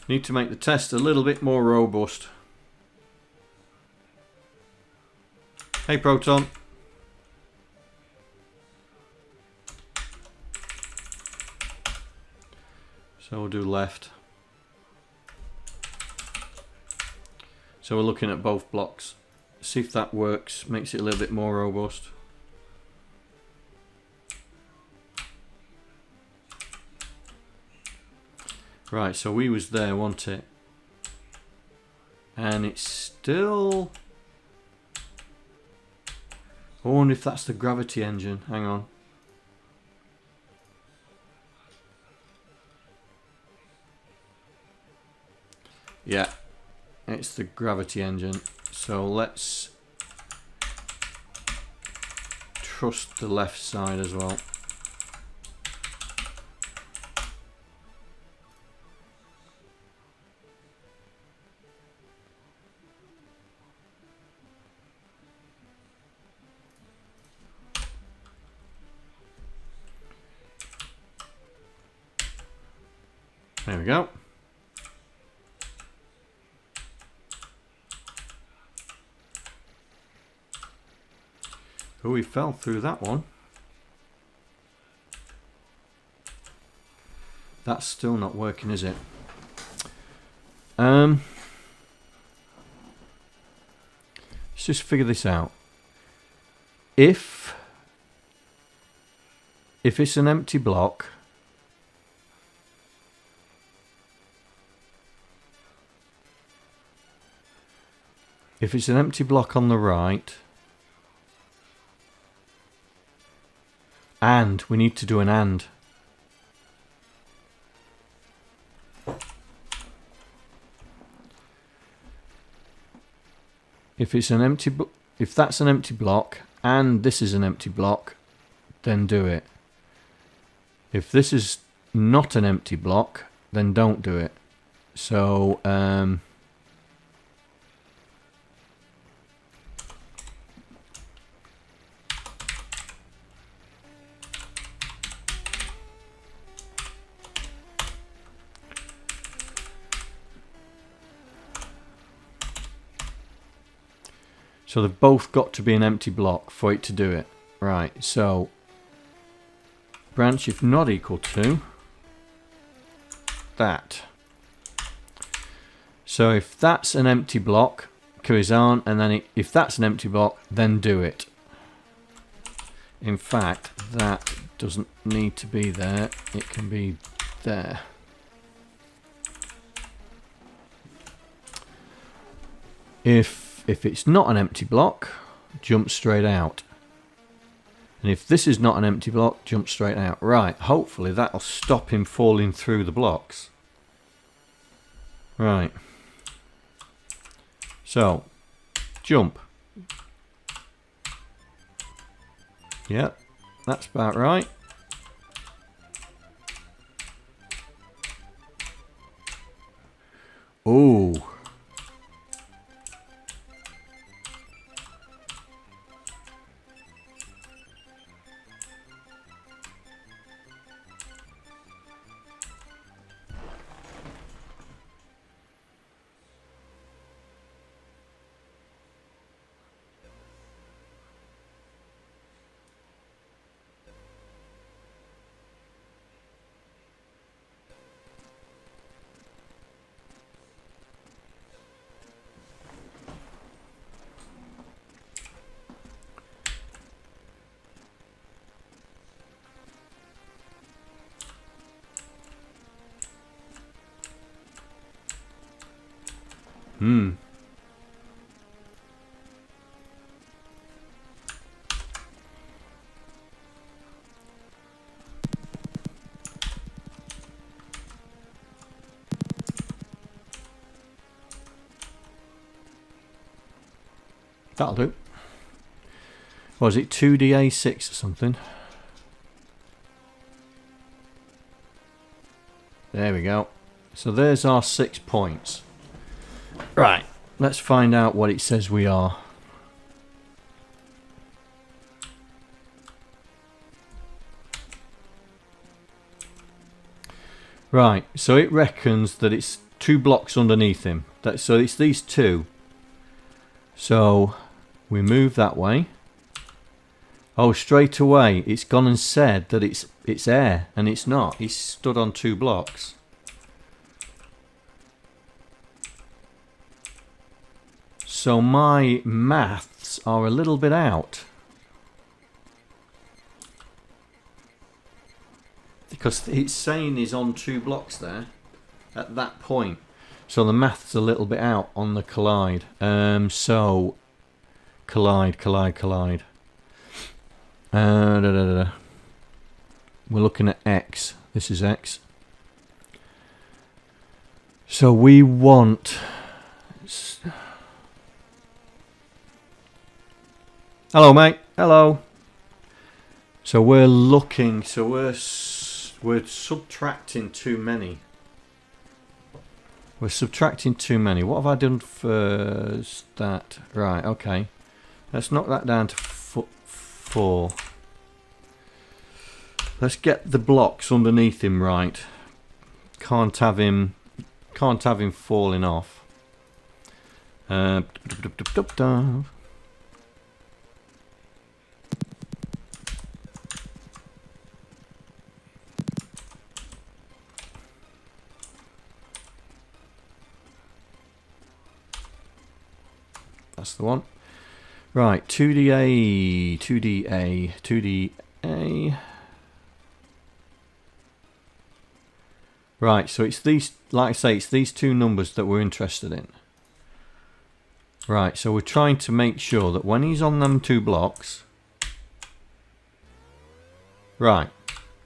Need to make the test a little bit more robust. Hey, Proton. So we'll do left. So we're looking at both blocks. See if that works, makes it a little bit more robust. Right, so we was there, wasn't it? And it's still... I wonder if that's the gravity engine. Hang on. Yeah. It's the gravity engine, so let's trust the left side as well. There we go. Oh, we fell through that one. That's still not working, is it? Let's just figure this out. If it's an empty block, if it's an empty block on the right, and we need to do an and. If it's an empty, if that's an empty block and this is an empty block, then do it. If this is not an empty block, then don't do it. So So they've both got to be an empty block for it to do it. Right, so branch if not equal to that. So if that's an empty block, carries on, and then if that's an empty block, then do it. In fact, that doesn't need to be there. It can be there. If it's not an empty block, jump straight out. And if this is not an empty block, jump straight out. Right, hopefully that'll stop him falling through the blocks. Right. So, jump. Yep, that's about right. Ooh. That'll do. Was it 2d(a)(6) or something? There we go. So there's our 6 points. Right, let's find out what it says we are. Right, so it reckons that it's 2 blocks underneath him. So it's these 2. So we move that way. Oh, straight away it's gone and said that it's air, and it's not. He's stood on 2 blocks. So my maths are a little bit out. Because it's saying he's on 2 blocks there at that point. So the maths a little bit out on the collide. So collide. We're looking at X. This is X. So we want. Hello, mate. Hello. So we're looking. So we're subtracting too many. We're subtracting too many. What have I done first? That. Right, okay. Let's knock that down to 4. Let's get the blocks underneath him right. Can't have him falling off. That's the one. Right, 2d(a), 2d(a), 2d(a). Right, so it's these, like I say, it's these 2 numbers that we're interested in. Right, so we're trying to make sure that when he's on them 2 blocks. Right,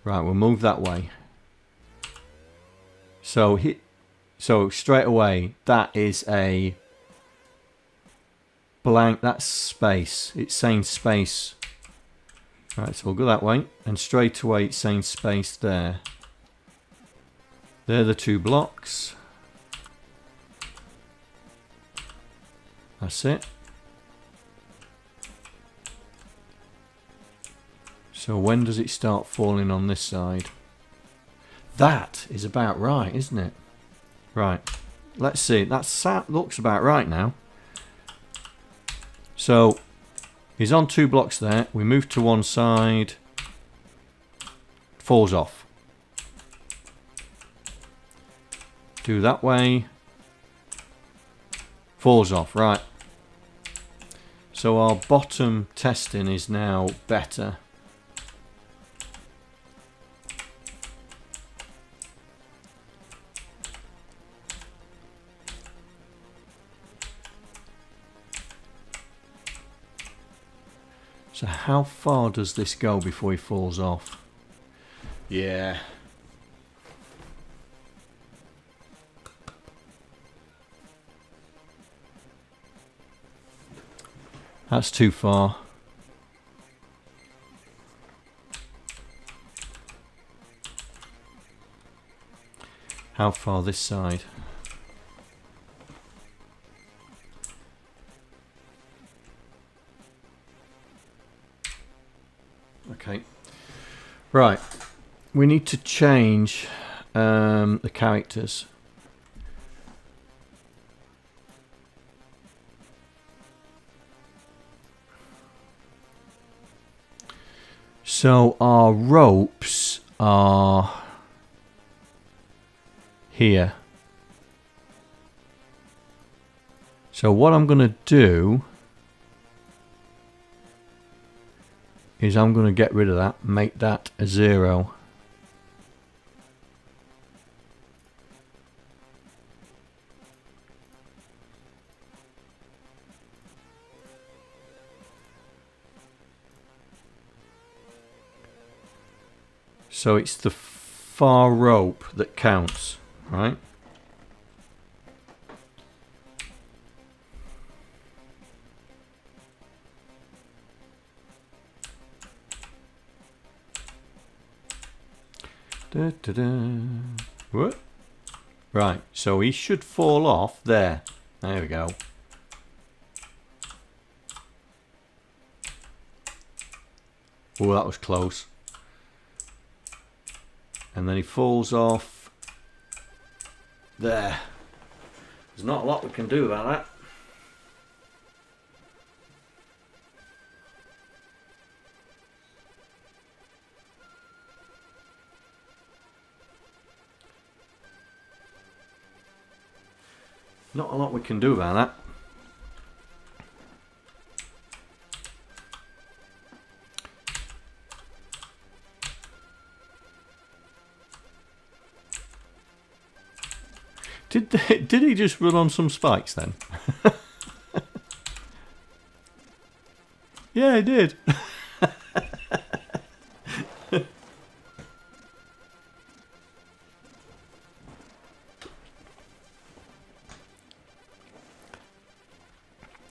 we'll move that way. So straight away, that is a blank, that's space. It's saying space. Right, so we'll go that way, and straight away it's saying space there. They're the 2 blocks. That's it. So when does it start falling on this side? That is about right, isn't it? Right, let's see. That looks about right now. So he's on 2 blocks there. We move to one side. Falls off. Do that way. Falls off. Right. So our bottom testing is now better. So how far does this go before he falls off? Yeah. That's too far. How far this side? Okay. Right. We need to change the characters. So our ropes are here. So what I'm going to do is I'm going to get rid of that, make that a 0. So it's the far rope that counts, right? Da, da, da. What? Right, so he should fall off there. There we go. Oh, that was close. And then he falls off there. There's not a lot we can do about that. Not a lot we can do about that. Did he just run on some spikes then? Yeah, he did.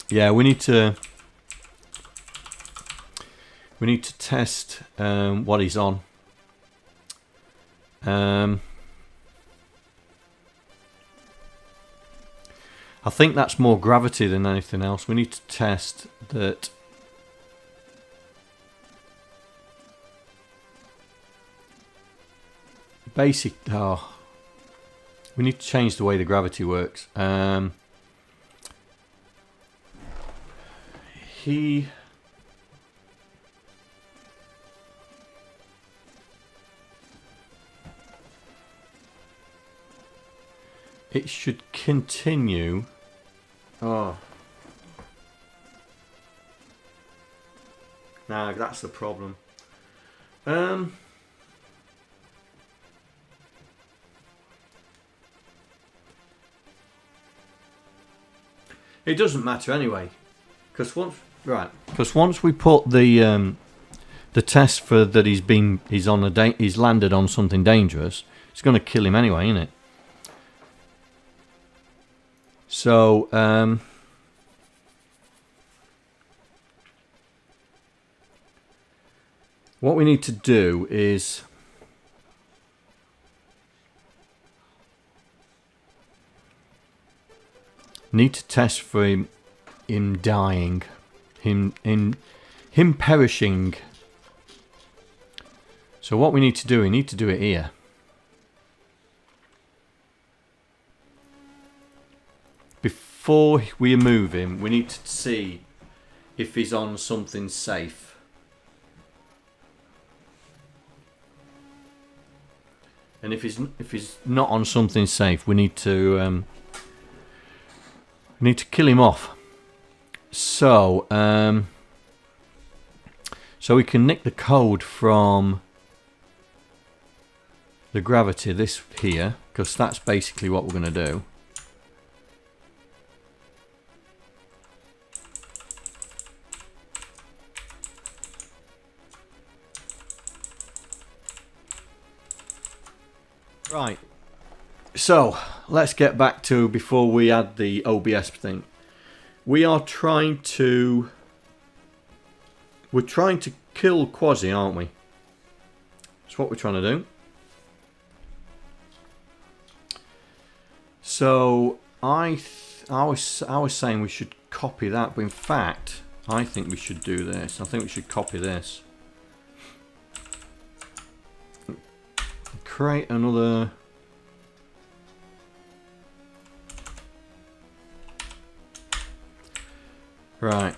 Yeah, we need to test what he's on. I think that's more gravity than anything else. We need to test that. We need to change the way the gravity works. It should continue. Oh. Nah, that's the problem. It doesn't matter anyway, because once we put the test for that he's landed on something dangerous, it's going to kill him anyway, isn't it? So what we need to do is need to test for him dying, him perishing. So what we need to do it here. Before we move him, we need to see if he's on something safe. And if he's not on something safe, we need to kill him off. So so we can nick the code from the gravity, this here, because that's basically what we're going to do. Right, so let's get back to before we add the OBS thing. We're trying to kill Quasi, aren't we? That's what we're trying to do. So I was saying we should copy that, but in fact I think we should do this. I think we should copy this. Create another. Right.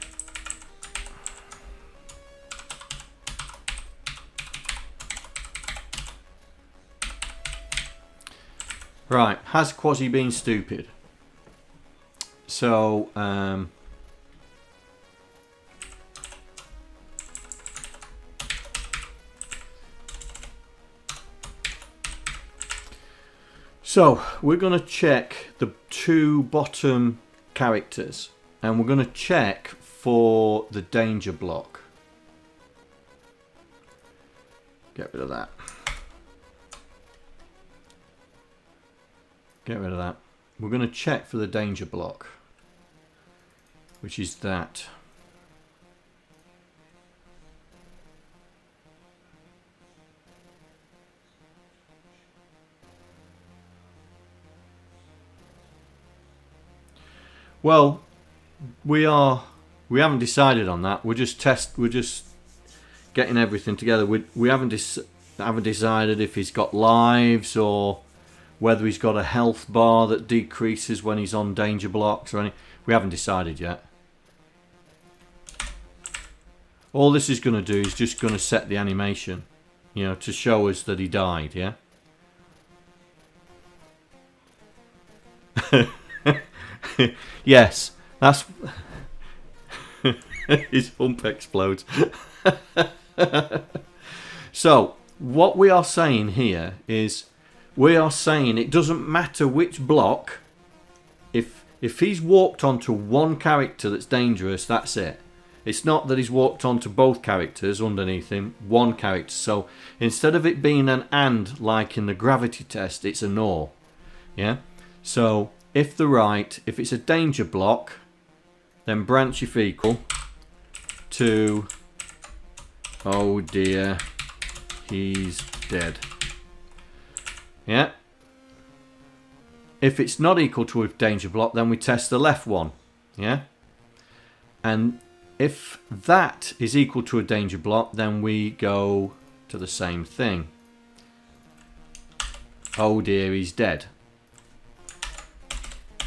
Right. Has Quasi been stupid? So So we're going to check the two bottom characters and we're going to check for the danger block. Get rid of that. Get rid of that. We're going to check for the danger block, which is that. Well, we haven't decided on that. We're just getting everything together. We haven't decided if he's got lives or whether he's got a health bar that decreases when he's on danger blocks or anything. We haven't decided yet. All this is going to do is just going to set the animation, you know, to show us that he died, yeah? Yes, that's his hump explodes. So what we are saying here is we are saying it doesn't matter which block. If he's walked onto one character that's dangerous, that's it. It's not that he's walked onto both characters underneath him, one character. So instead of it being an and like in the gravity test, it's an or. Yeah. So if it's a danger block, then branch if equal to, oh dear, he's dead. Yeah. If it's not equal to a danger block, then we test the left one. Yeah. And if that is equal to a danger block, then we go to the same thing. Oh dear, he's dead.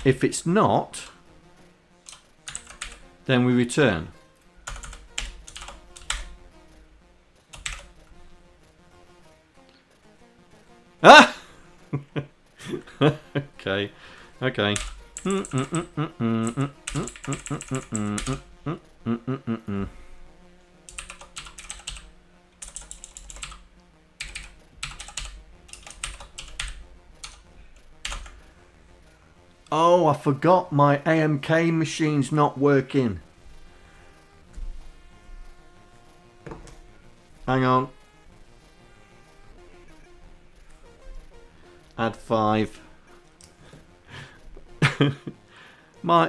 If it's not, then we return. Ah! Okay. Okay. Oh, I forgot my AMK machine's not working. Hang on. Add 5.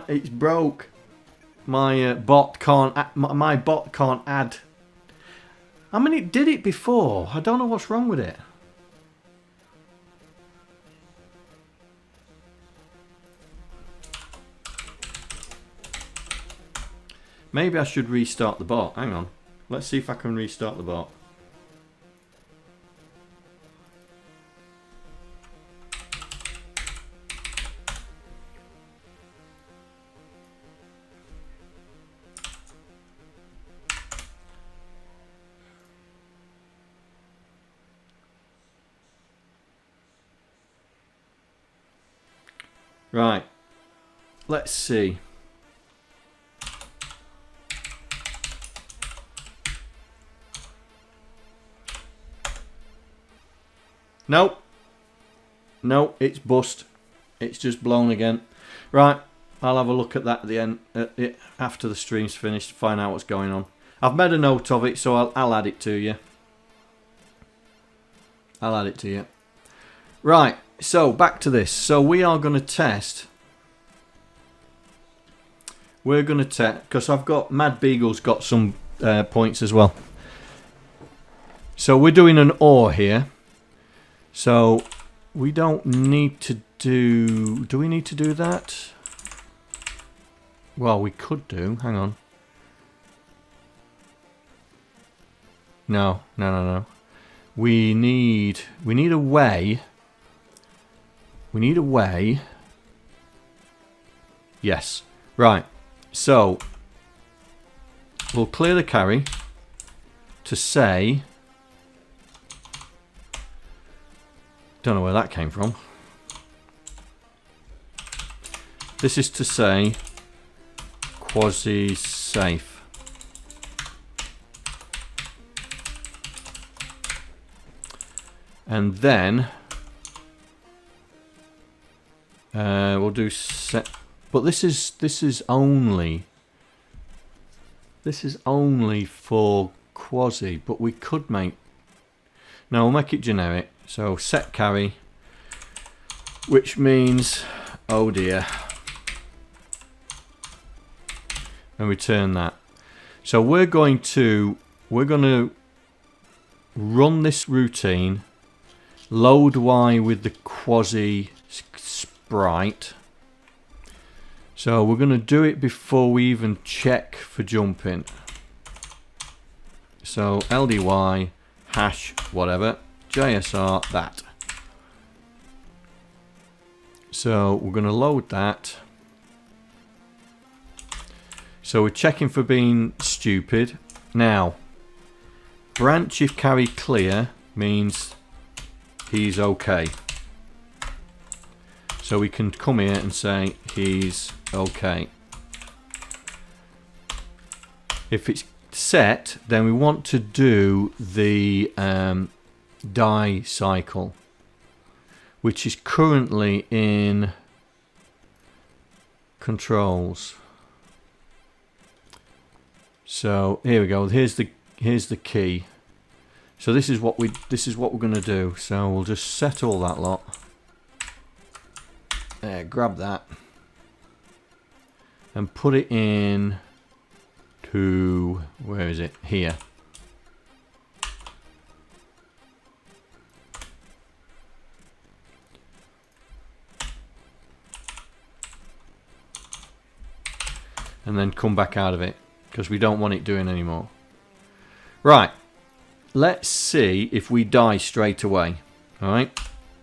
It's broke. My bot can't. My bot can't add. I mean, it did it before. I don't know what's wrong with it. Maybe I should restart the bot. Hang on. Let's see if I can restart the bot. Right. Let's see. Nope. No, it's bust. It's just blown again. Right. I'll have a look at that at the end, after the stream's finished, to find out what's going on. I've made a note of it, so I'll add it to you. I'll add it to you. Right, so back to this. So we are going to test. We're going to test, because I've got, Mad Beagle's got some points as well. So we're doing an OR here. So we don't need to do we need to do that? Well, we could do. Hang on. No. We need a way. We need a way. Yes. Right. So we'll clear the carry to say. Don't know where that came from. This is to say quasi safe. And then we'll do set, but this is only for quasi, but we could make, no, we'll make it generic. So set carry, which means, oh dear, and return that. So we're going to run this routine, load Y with the quasi sprite. So we're going to do it before we even check for jumping. So LDY hash whatever JSR that. So we're going to load that. So we're checking for being stupid. Now, branch if carry clear means he's okay. So we can come here and say he's okay. If it's set, then we want to do the die cycle, which is currently in controls. So here we go. Here's the key. So this is what we're going to do. So we'll just set all that lot. There, grab that and put it in to, where is it? Here. And then come back out of it, because we don't want it doing anymore. Right, let's see if we die straight away. Alright,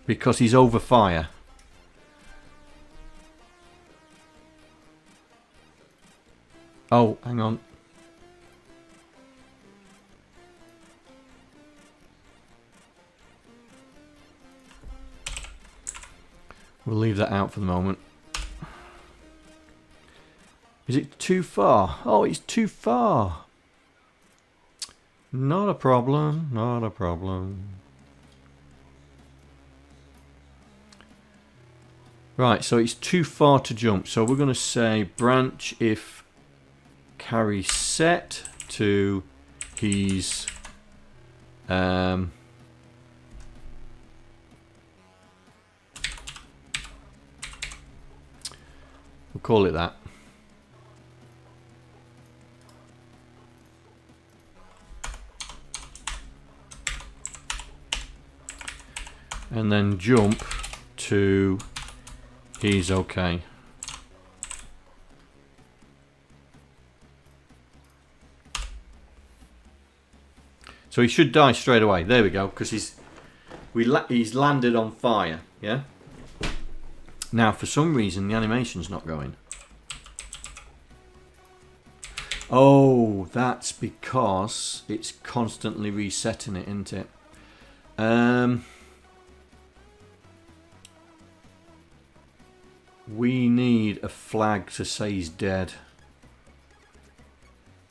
because he's over fire. Oh, hang on. We'll leave that out for the moment. Is it too far? Oh, it's too far. Not a problem, not a problem. Right, so it's too far to jump. So we're going to say branch if carry set to he's we'll call it that. And then jump to he's okay. So he should die straight away. There we go, because he's landed on fire. Yeah. Now for some reason the animation's not going. Oh, that's because it's constantly resetting it, isn't it? We need a flag to say he's dead.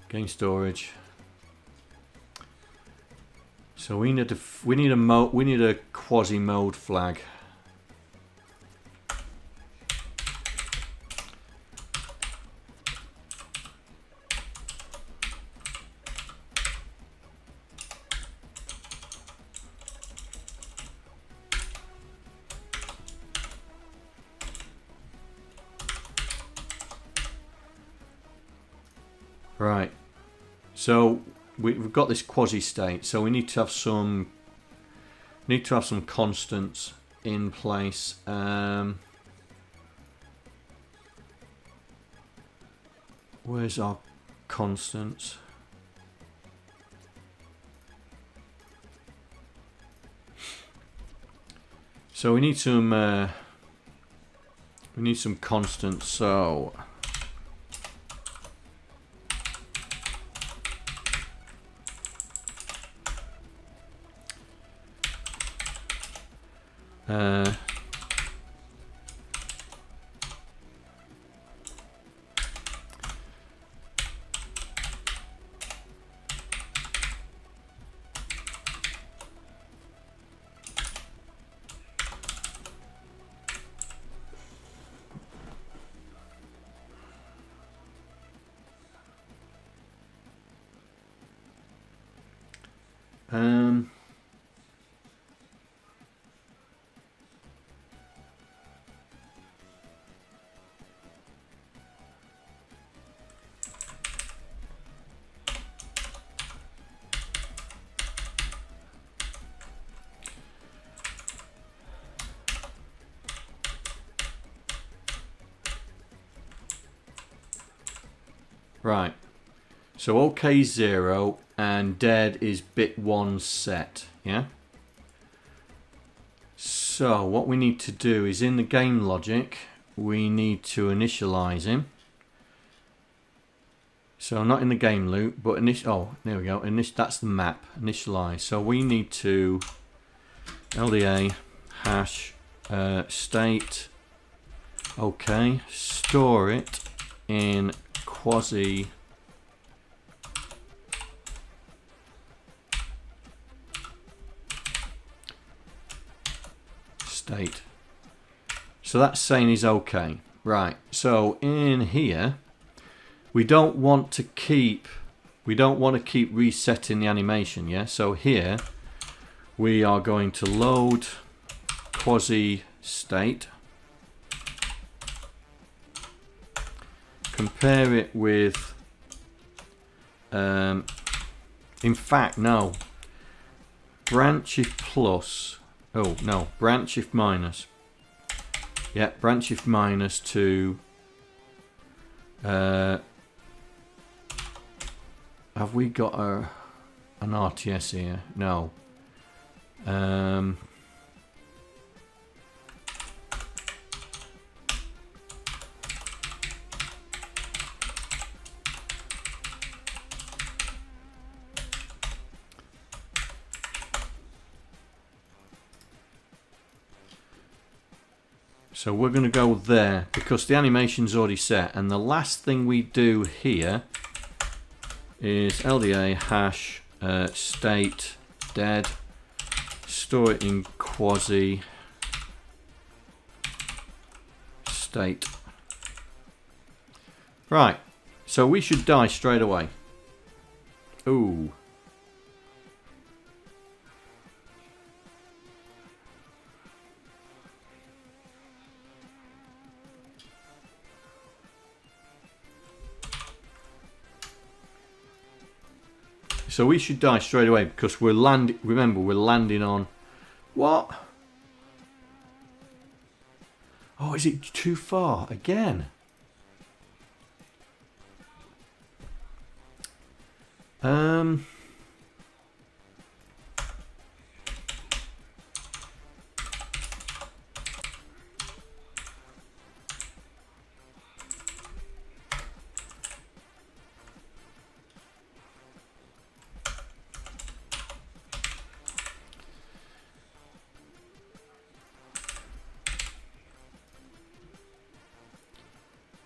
Game storage. So we need a quasi mode flag. Right. So we've got this quasi state, so we need to have some constants in place. Where's our constants? So we need some constants. So right. So OK 0 and dead is bit 1 set, yeah? So what we need to do is in the game logic, we need to initialize him. So not in the game loop, but oh, there we go. That's the map, initialize. So we need to LDA hash state, OK, store it in quasi state. So that's saying he's okay. Right. So in here, we don't want to keep resetting the animation, yeah? So here we are going to load quasi state, compare it with in fact no, branch if plus, oh no, branch if minus, yeah, branch if minus to have we got an RTS here? No. So we're going to go there because the animation's already set, and the last thing we do here is LDA hash state dead, store it in quasi state. Right, so we should die straight away. Ooh. So we should die straight away because we're landing. Remember, we're landing on what? Oh, is it too far again?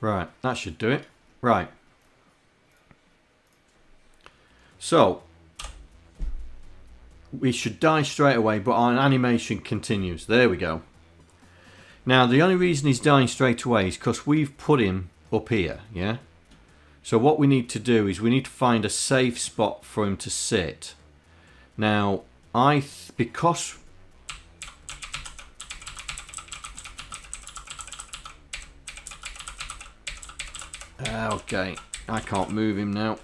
Right, that should do it. Right. So, we should die straight away, but our animation continues. There we go. Now, the only reason he's dying straight away is because we've put him up here, yeah? So what we need to do is we need to find a safe spot for him to sit. Now, because... Okay, I can't move him now.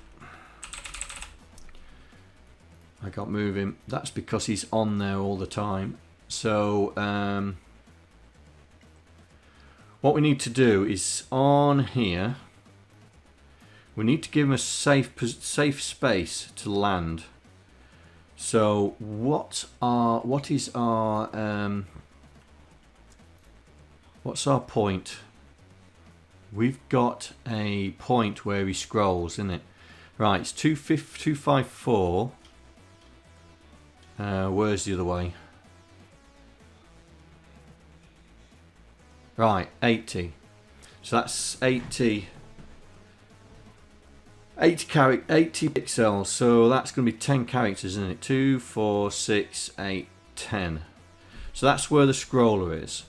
I can't move him. That's because he's on there all the time. So, what we need to do is on here, we need to give him a safe space to land. So, what's our point? We've got a point where he scrolls, isn't it? Right, it's 254. Where's the other way? Right, 80. So that's 80 pixels. So that's going to be 10 characters, isn't it? 2, 4, 6, 8, 10. So that's where the scroller is.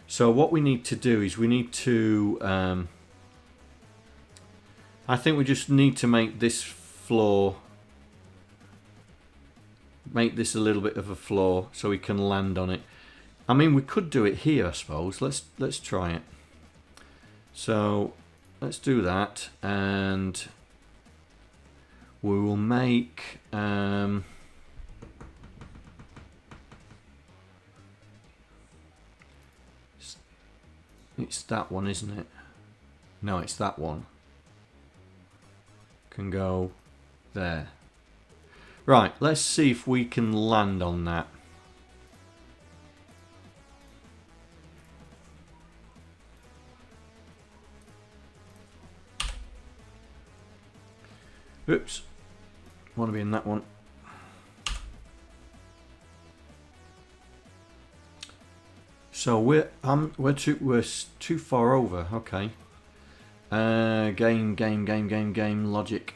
So what we need to do is we need to... I think we just need to make this floor... Make this a little bit of a floor so we can land on it. I mean, we could do it here, I suppose. Let's try it. So let's do that, and we will make it's that one, isn't it? No, it's that one. Can go there. Right, let's see if we can land on that. Oops, want to be in that one. So we're too far over. Okay. Game logic.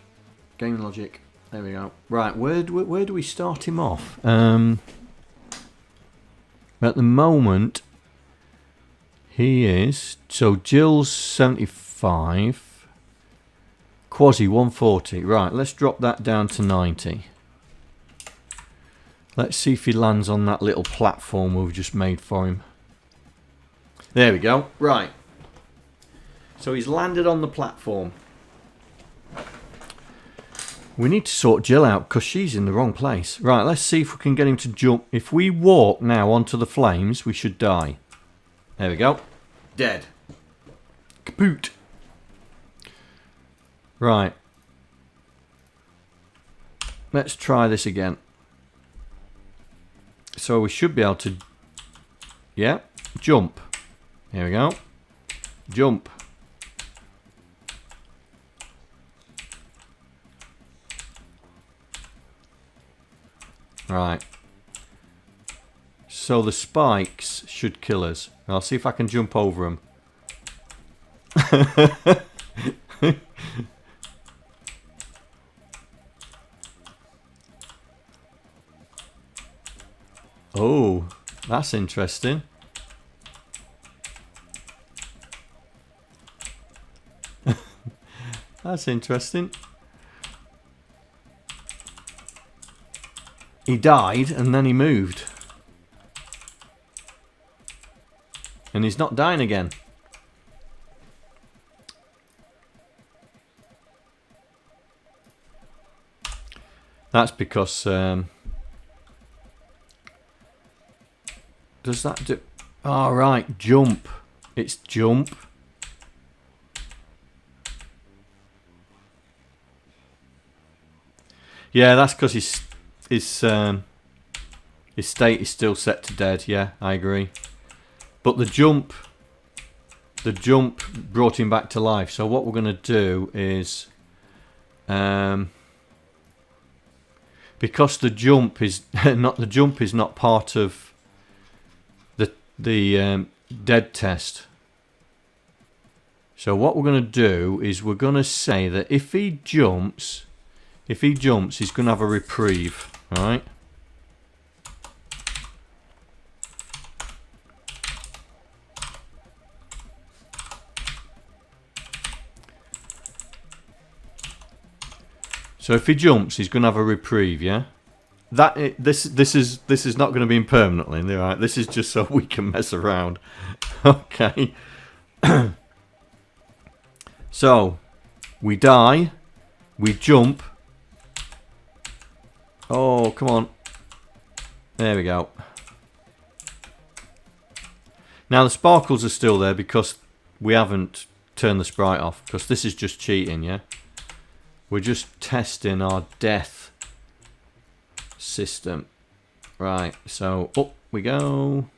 There we go. Right, where do we start him off? At the moment, he is... So Jill's 75. Quasi 140. Right, let's drop that down to 90. Let's see if he lands on that little platform we've just made for him. There we go. Right. So he's landed on the platform. We need to sort Jill out because she's in the wrong place. Right, let's see if we can get him to jump. If we walk now onto the flames, we should die. There we go. Dead. Kaput. Right. Let's try this again. So we should be able to... Yeah, jump. Here we go. Jump. Right. So the spikes should kill us. I'll see if I can jump over them. Oh, that's interesting. That's interesting. He died and then he moved. And he's not dying again. That's because... does that do... Oh, right, jump. It's jump. Yeah, that's because his state is still set to dead. Yeah, I agree. But the jump brought him back to life. So what we're going to do is, because the jump is not part of the dead test. So what we're going to do is we're going to say that if he jumps, he's going to have a reprieve, right? So if he jumps, he's going to have a reprieve, yeah? This is not going to be in permanently, right? This is just so we can mess around. Okay. So we die, we jump. Oh, come on. There we go. Now the sparkles are still there because we haven't turned the sprite off, because this is just cheating, yeah? We're just testing our death system. Right, so up we go.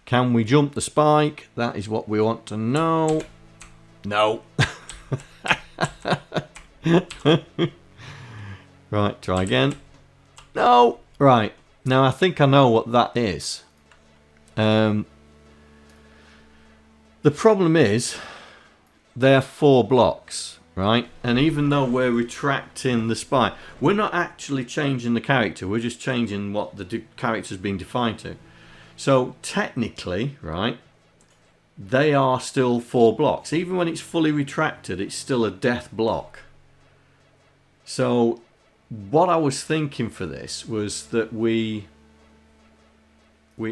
Can we jump the spike? That is what we want to know. No. Right, try again. No. Right, now I think I know what that is. The problem is they're 4 blocks, right? And even though we're retracting the spike, we're not actually changing the character. We're just changing what the character's been defined to. So technically, right, they are still 4 blocks. Even when it's fully retracted, it's still a death block. So what I was thinking for this was that we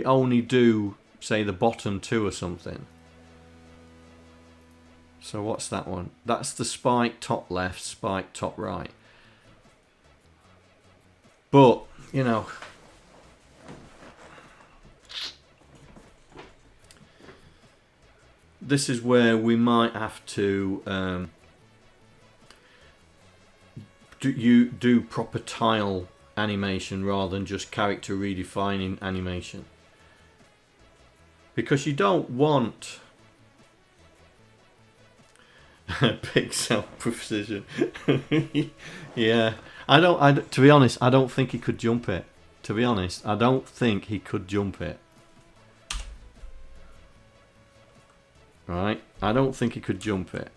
only do, say, the bottom 2 or something. So what's that one? That's the spike top left, spike top right. But, you know, this is where we might have to do proper tile animation rather than just character redefining animation. Because you don't want pixel precision. Yeah, to be honest, I don't think he could jump it. To be honest, I don't think he could jump it. Right, I don't think he could jump it.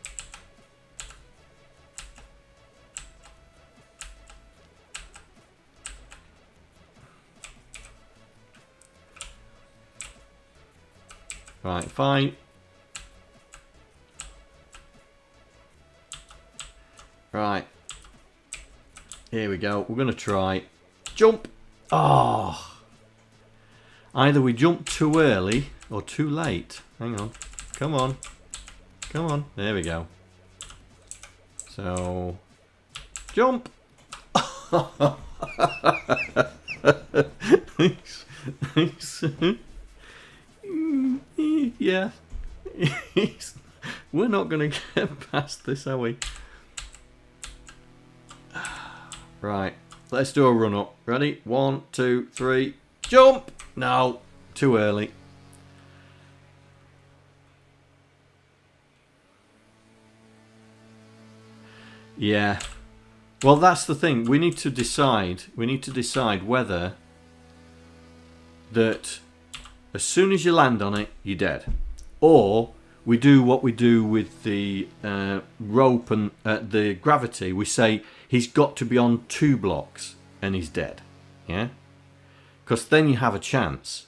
Right, fine. Right. Here we go. We're going to try. Jump! Oh! Either we jump too early or too late. Hang on. Come on. Come on. There we go. So... Jump! Yeah. We're not going to get past this, are we? Right. Let's do a run up. Ready? 1, 2, 3. Jump! No. Too early. Yeah. Well, that's the thing. We need to decide. We need to decide whether that as soon as you land on it, you're dead, or we do what we do with the rope and the gravity. We say he's got to be on 2 blocks and he's dead. Yeah. Because then you have a chance.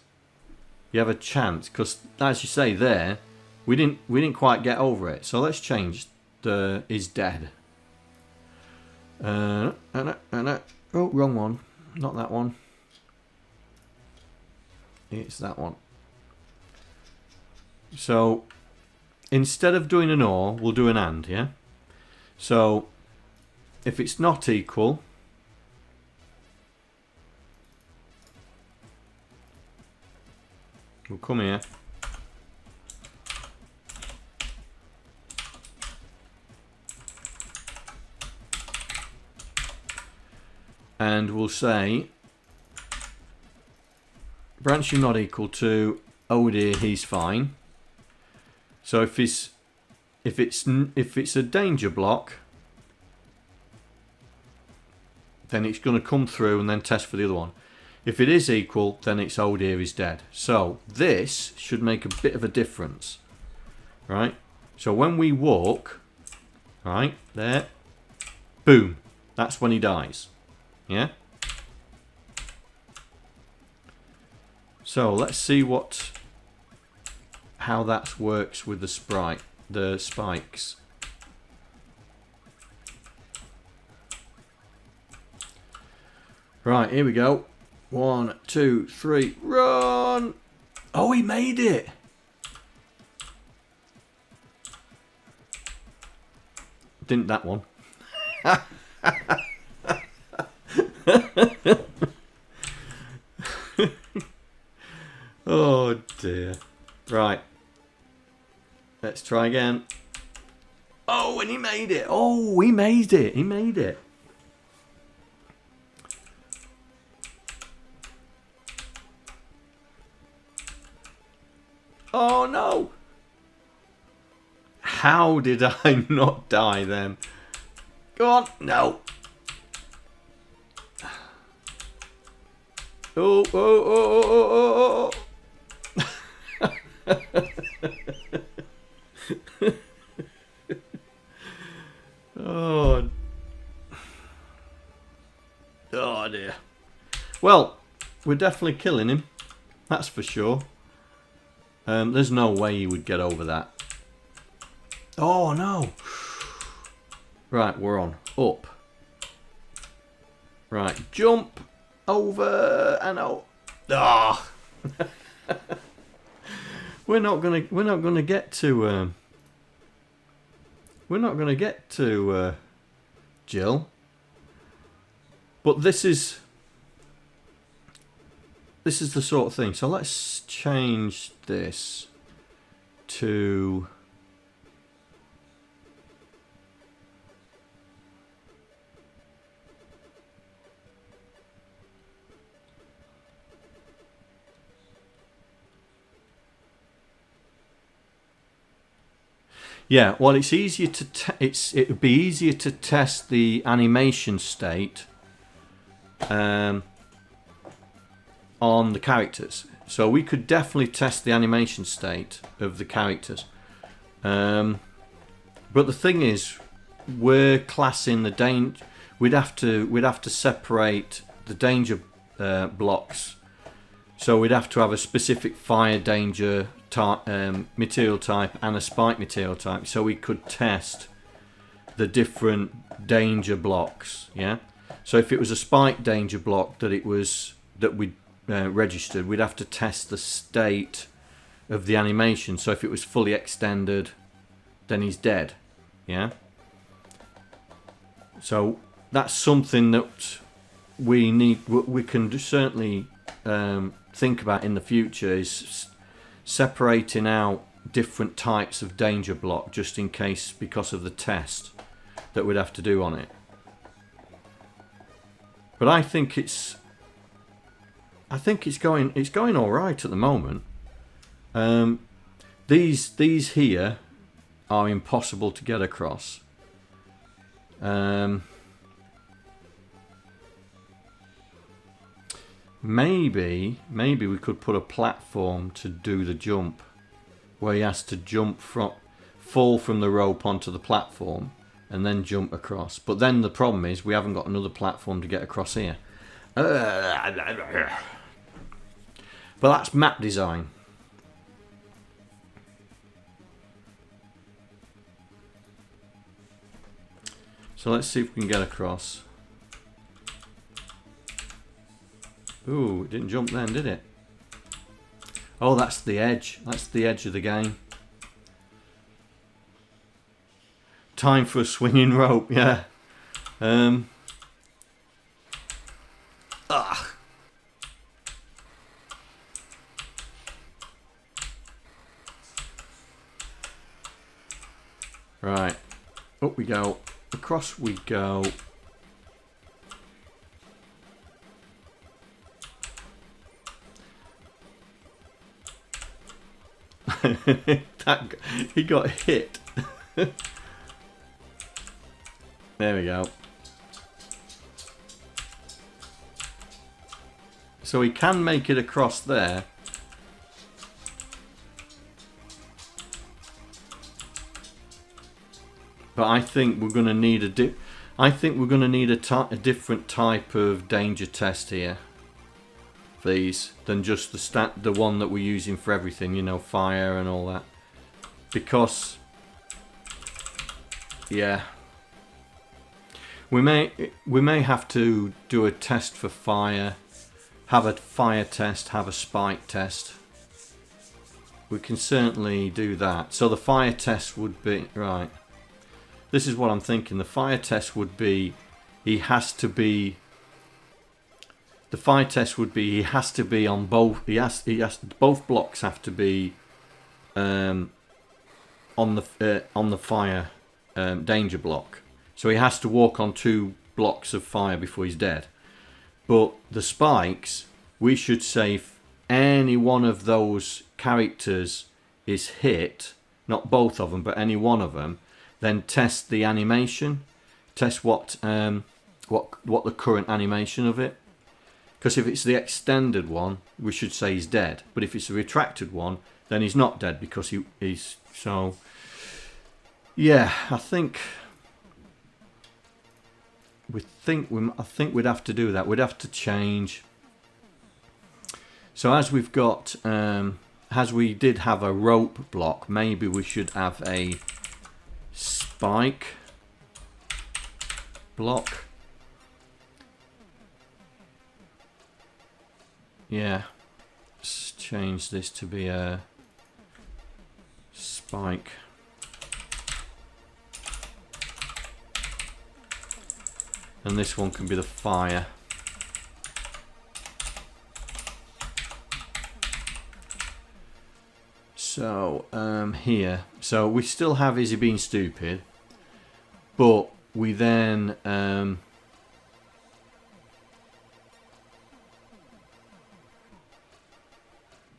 You have a chance because, as you say there, we didn't quite get over it. So let's change the is dead. Oh, wrong one. Not that one. It's that one. So instead of doing an or, we'll do an and, yeah? So if it's not equal, we'll come here. And we'll say branching not equal to, oh dear, he's fine. So if it's a danger block, then it's going to come through and then test for the other one. If it is equal, then it's oh dear, he's dead. So this should make a bit of a difference, right? So when we walk, right, there, boom, that's when he dies. Yeah? So let's see how that works with the spikes. Right, here we go. 1, 2, 3, run! Oh, he made it! Didn't that one? Oh dear. Right. Let's try again. Oh, and he made it! Oh, he made it! He made it! Oh no! How did I not die then? Go on! No! Oh, oh, oh, oh, oh, oh. Oh. Oh dear. Well, we're definitely killing him. That's for sure. There's no way he would get over that. Oh no! Right, we're on. Up. Right, jump over and out. Ah! We're not gonna get to Jill. But this is the sort of thing. So let's change this to yeah, well, it's easier to it would be easier to test the animation state on the characters. So we could definitely test the animation state of the characters. But the thing is, we're classing the danger. We'd have to separate the danger blocks. So we'd have to have a specific fire danger material type and a spike material type, so we could test the different danger blocks. Yeah. So if it was a spike danger block that we registered, we'd have to test the state of the animation. So if it was fully extended, then he's dead. Yeah. So that's something that we can certainly think about in the future, is separating out different types of danger block, just in case, because of the test that we'd have to do on it. But I think it's going all right at the moment. These here are impossible to get across. Maybe we could put a platform to do the jump, where he has to fall from the rope onto the platform and then jump across. But then the problem is we haven't got another platform to get across here. But that's map design. So let's see if we can get across. Ooh, it didn't jump then, did it? Oh, that's the edge. That's the edge of the game. Time for a swinging rope, yeah. Right. Up we go. Across we go. He got hit. There we go. So he can make it across there. but I think we're going to need a different type of danger test here for these than just the one that we're using for everything, you know, fire and all that. Because yeah, we may have to do a test for fire, have a fire test, have a spike test. We can certainly do that. So the fire test would be, right, this is what I'm thinking. The fire test would be, he has to be on both, both blocks have to be on the fire danger block. So he has to walk on 2 blocks of fire before he's dead. But the spikes, we should say if any one of those characters is hit, not both of them, but any one of them, then test the animation, test what the current animation of it. Because if it's the extended one, we should say he's dead. But if it's a retracted one, then he's not dead because he's so. Yeah, I think we'd have to do that. We'd have to change. So as we've got, as we did have a rope block, maybe we should have a spike block. Yeah, let's change this to be a spike. And this one can be the fire. So here, so we still have Is He Being Stupid, but we then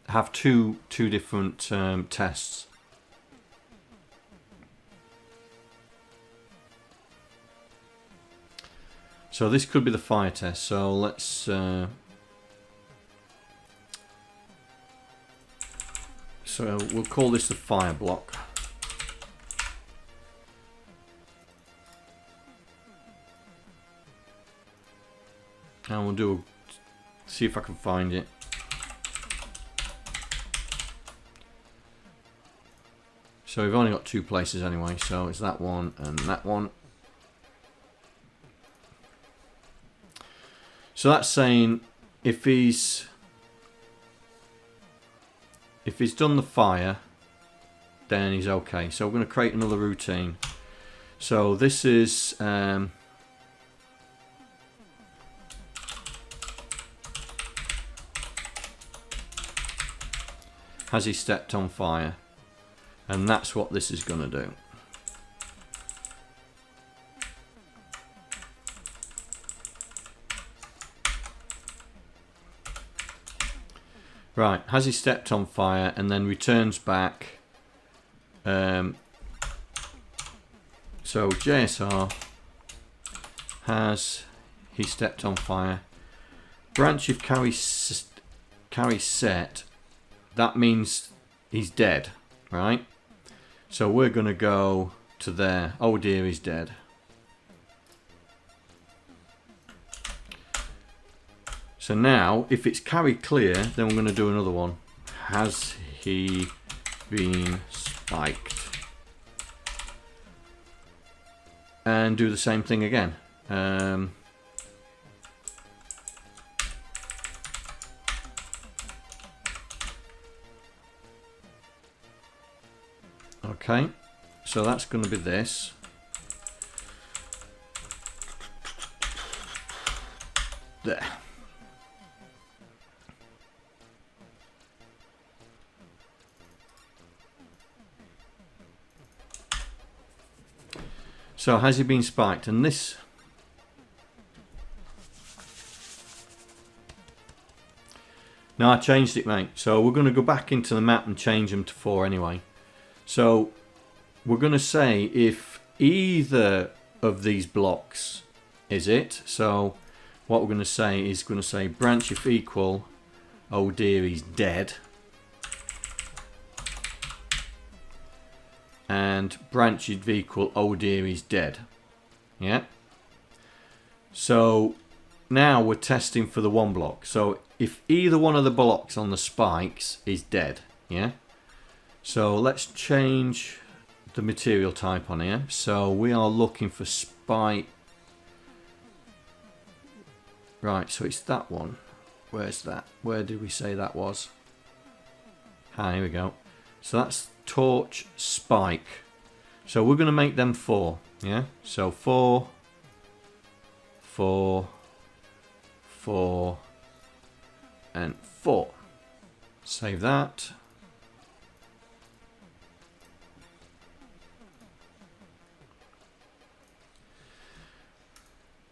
have two different tests. So this could be the fire test. So let's so we'll call this the fire block. And we'll do see if I can find it. So we've only got 2 places anyway, so it's that one and that one. So that's saying if he's done the fire, then he's okay. So we're going to create another routine. So this is has he stepped on fire? And that's what this is going to do. Right, has he stepped on fire, and then returns back. So JSR, has he stepped on fire? Branch if carry set, that means he's dead, right? So we're going to go to there. Oh dear, he's dead. So now, if it's carry clear, then we're going to do another one. Has he been spiked? And do the same thing again. Okay, so that's going to be this. There. So has he been spiked? And this, no, I changed it, mate. So we're going to go back into the map and change them to 4 anyway. So we're going to say if either of these blocks is it. So what we're going to say is branch if equal, oh dear, he's dead. and branch should equal oh dear he's dead. Yeah. So now we're testing for the one block. So if either one of the blocks on the spikes is dead, yeah. So let's change the material type on here. So we are looking for spike. Right, so it's that one. Where's that? Where did we say that was? Ah, here we go. So that's torch spike. So we're going to make them 4, yeah. So 4, 4, 4, and 4. Save that.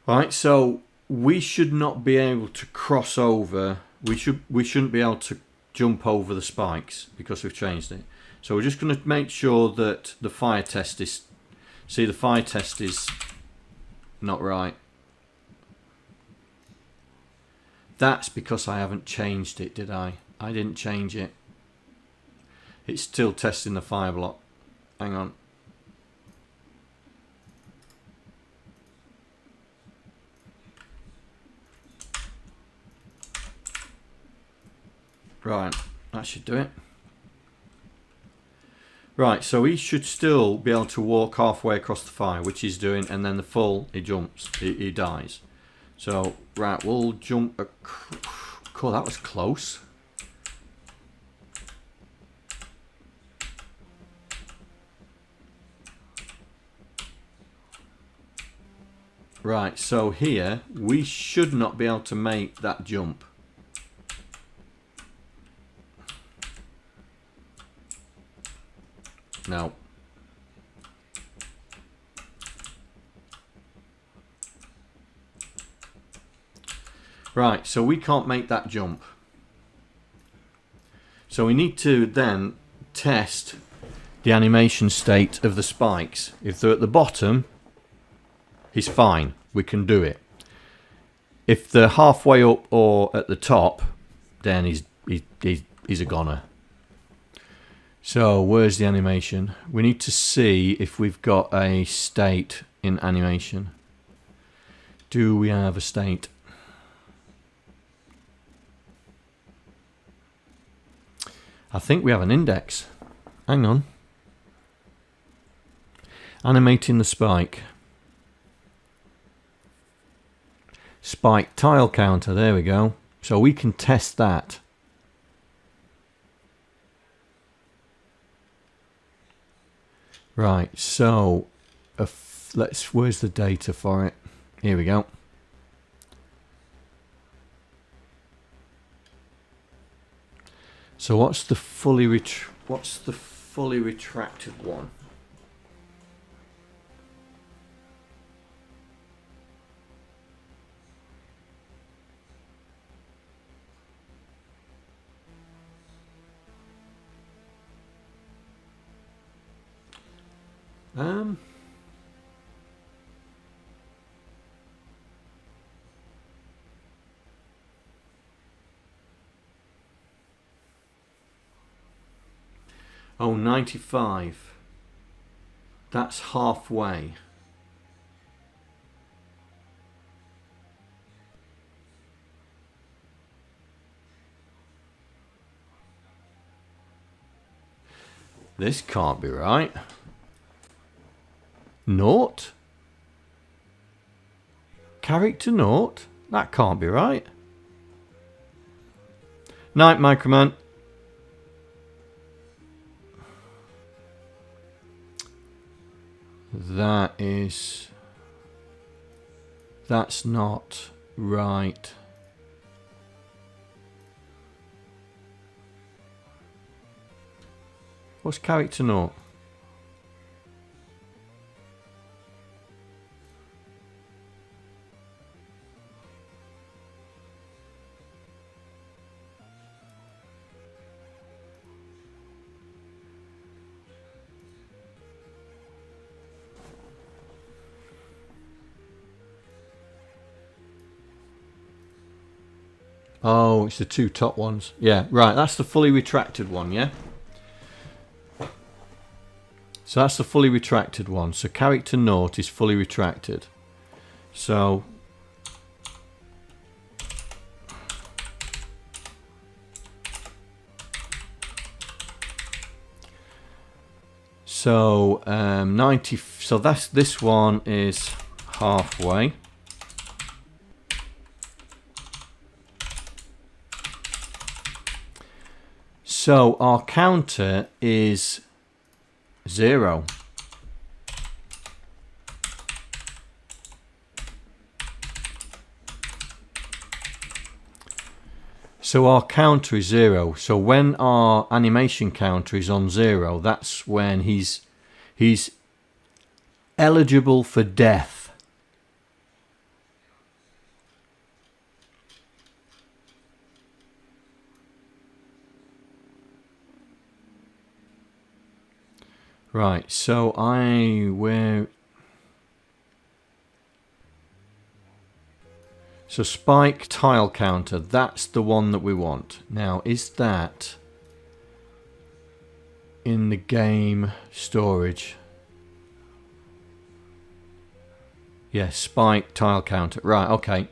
Right, so we should not be able to cross over. We shouldn't be able to jump over the spikes because we've changed it. So we're just going to make sure that the fire test is. See, the fire test is not right. That's because I haven't changed it, did I? I didn't change it. It's still testing the fire block. Hang on. Right, that should do it. Right, so he should still be able to walk halfway across the fire, which he's doing, and then the full, he jumps, he dies. So, right, we'll jump. Cool, that was close. Right, so here, we should not be able to make that jump. No. Right, so we can't make that jump. So we need to then test the animation state of the spikes. If they're at the bottom, he's fine. We can do it. If they're halfway up or at the top, then he's a goner. So where's the animation? We need to see if we've got a state in animation. Do we have a state? I think we have an index. Hang on. Animating the spike. Spike tile counter. There we go. So we can test that. Right, so where's the data for it? Here we go. So what's the fully retracted one? Oh, 95. That's halfway. This can't be right. Naught? Character naught? That can't be right. Night, Mikroman. That's not right. What's character naught? Oh, it's the two top ones. Yeah, right. That's the fully retracted one, yeah? So that's the fully retracted one. So character note is fully retracted. So So 90. So that's this one is halfway. So our counter is 0. So our counter is 0. So when our animation counter is on 0, that's when he's eligible for death. Right, so so spike tile counter, that's the one that we want. Now, is that in the game storage? Yes, spike tile counter. Right, okay.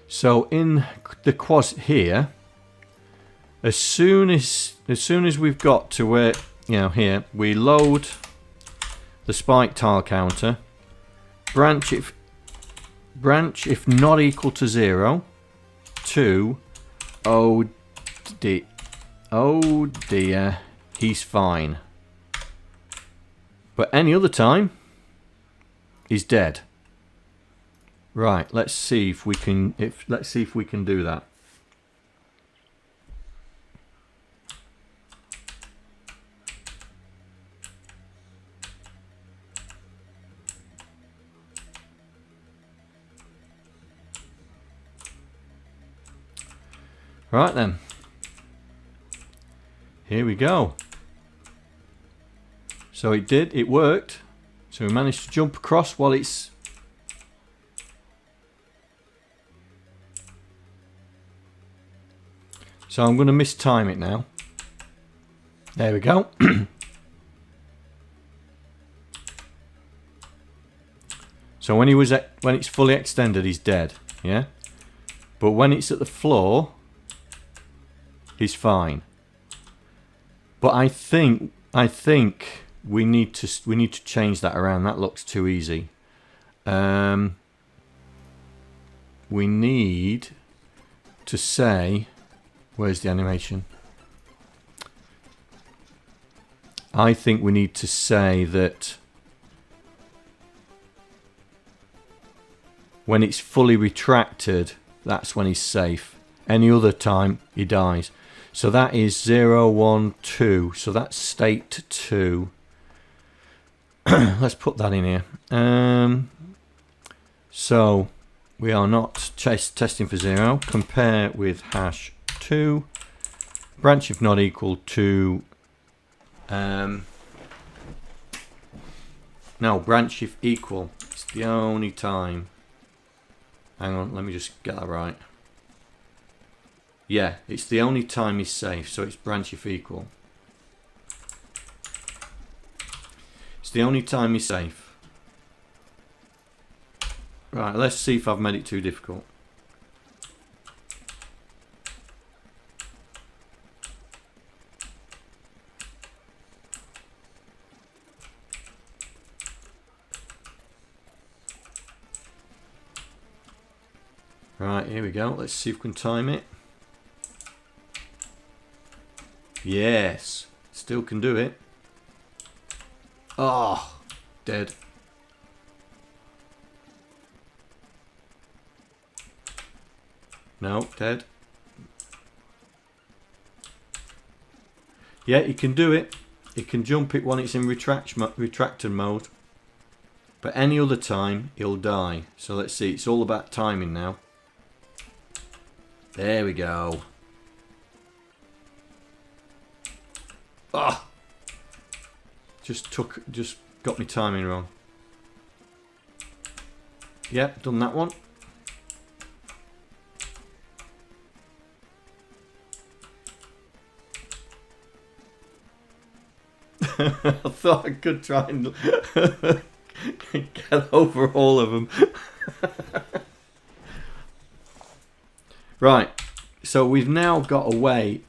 So in the quas here, as soon as we've got to where, you know, here, we load the spike tile counter, branch if not equal to 0 to, oh dear, he's fine. But any other time, he's dead. Right, let's see if we can do that. Right then, here we go. So it worked. So we managed to jump across while it's... So I'm going to mistime it now. There we go. So when it's fully extended, he's dead. Yeah. But when it's at the floor, he's fine. But I think we need to change that around. That looks too easy. We need to say, where's the animation? I think we need to say that when it's fully retracted, that's when he's safe. Any other time, he dies. So that is 0, 1, 2. So that's state 2. Let's put that in here. So we are not testing for 0. Compare with hash 2. Branch if not equal to... no, branch if equal. It's the only time. Hang on, let me just get that right. Yeah, it's the only time he's safe, so it's branch if equal. It's the only time he's safe. Right, let's see if I've made it too difficult. Right, here we go. Let's see if we can time it. Yes, still can do it. Oh, dead. No, dead. Yeah, he can do it. He can jump it when it's in retractor mode. But any other time, he'll die. So let's see, it's all about timing now. There we go. Ah, just got me timing wrong. Yep, done that one. I thought I could try and get over all of them. Right, so we've now got a way.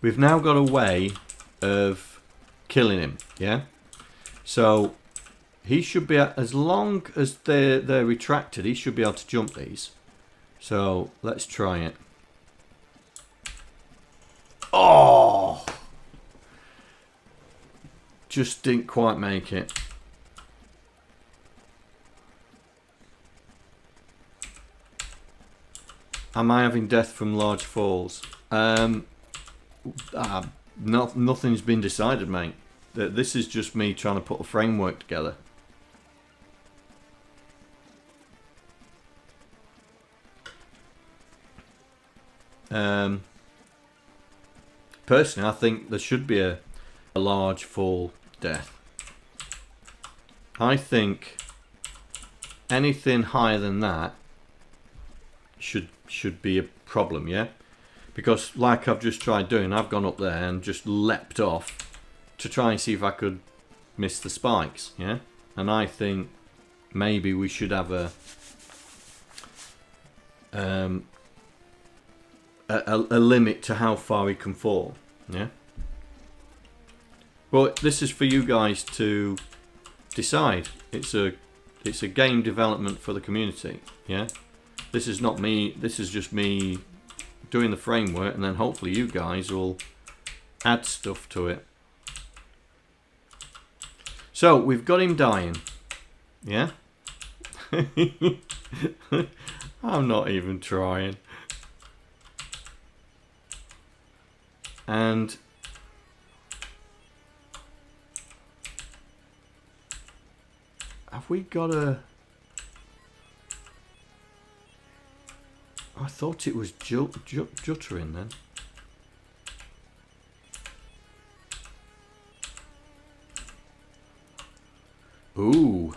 We've now got a way of killing him. Yeah. So he should be, as long as they're retracted, he should be able to jump these. So let's try it. Oh! Just didn't quite make it. Am I having death from large falls? Nothing's been decided, mate. This is just me trying to put a framework together. Personally, I think there should be a large fall death. I think anything higher than that should be a problem, yeah? Because like I've just tried doing, I've gone up there and just leapt off to try and see if I could miss the spikes, yeah? And I think maybe we should have a limit to how far he can fall, yeah? Well, this is for you guys to decide. It's a game development for the community, yeah? This is not me, this is just me doing the framework, and then hopefully you guys will add stuff to it. So we've got him dying, yeah? I'm not even trying. And have we got a... I thought it was juttering then. Ooh.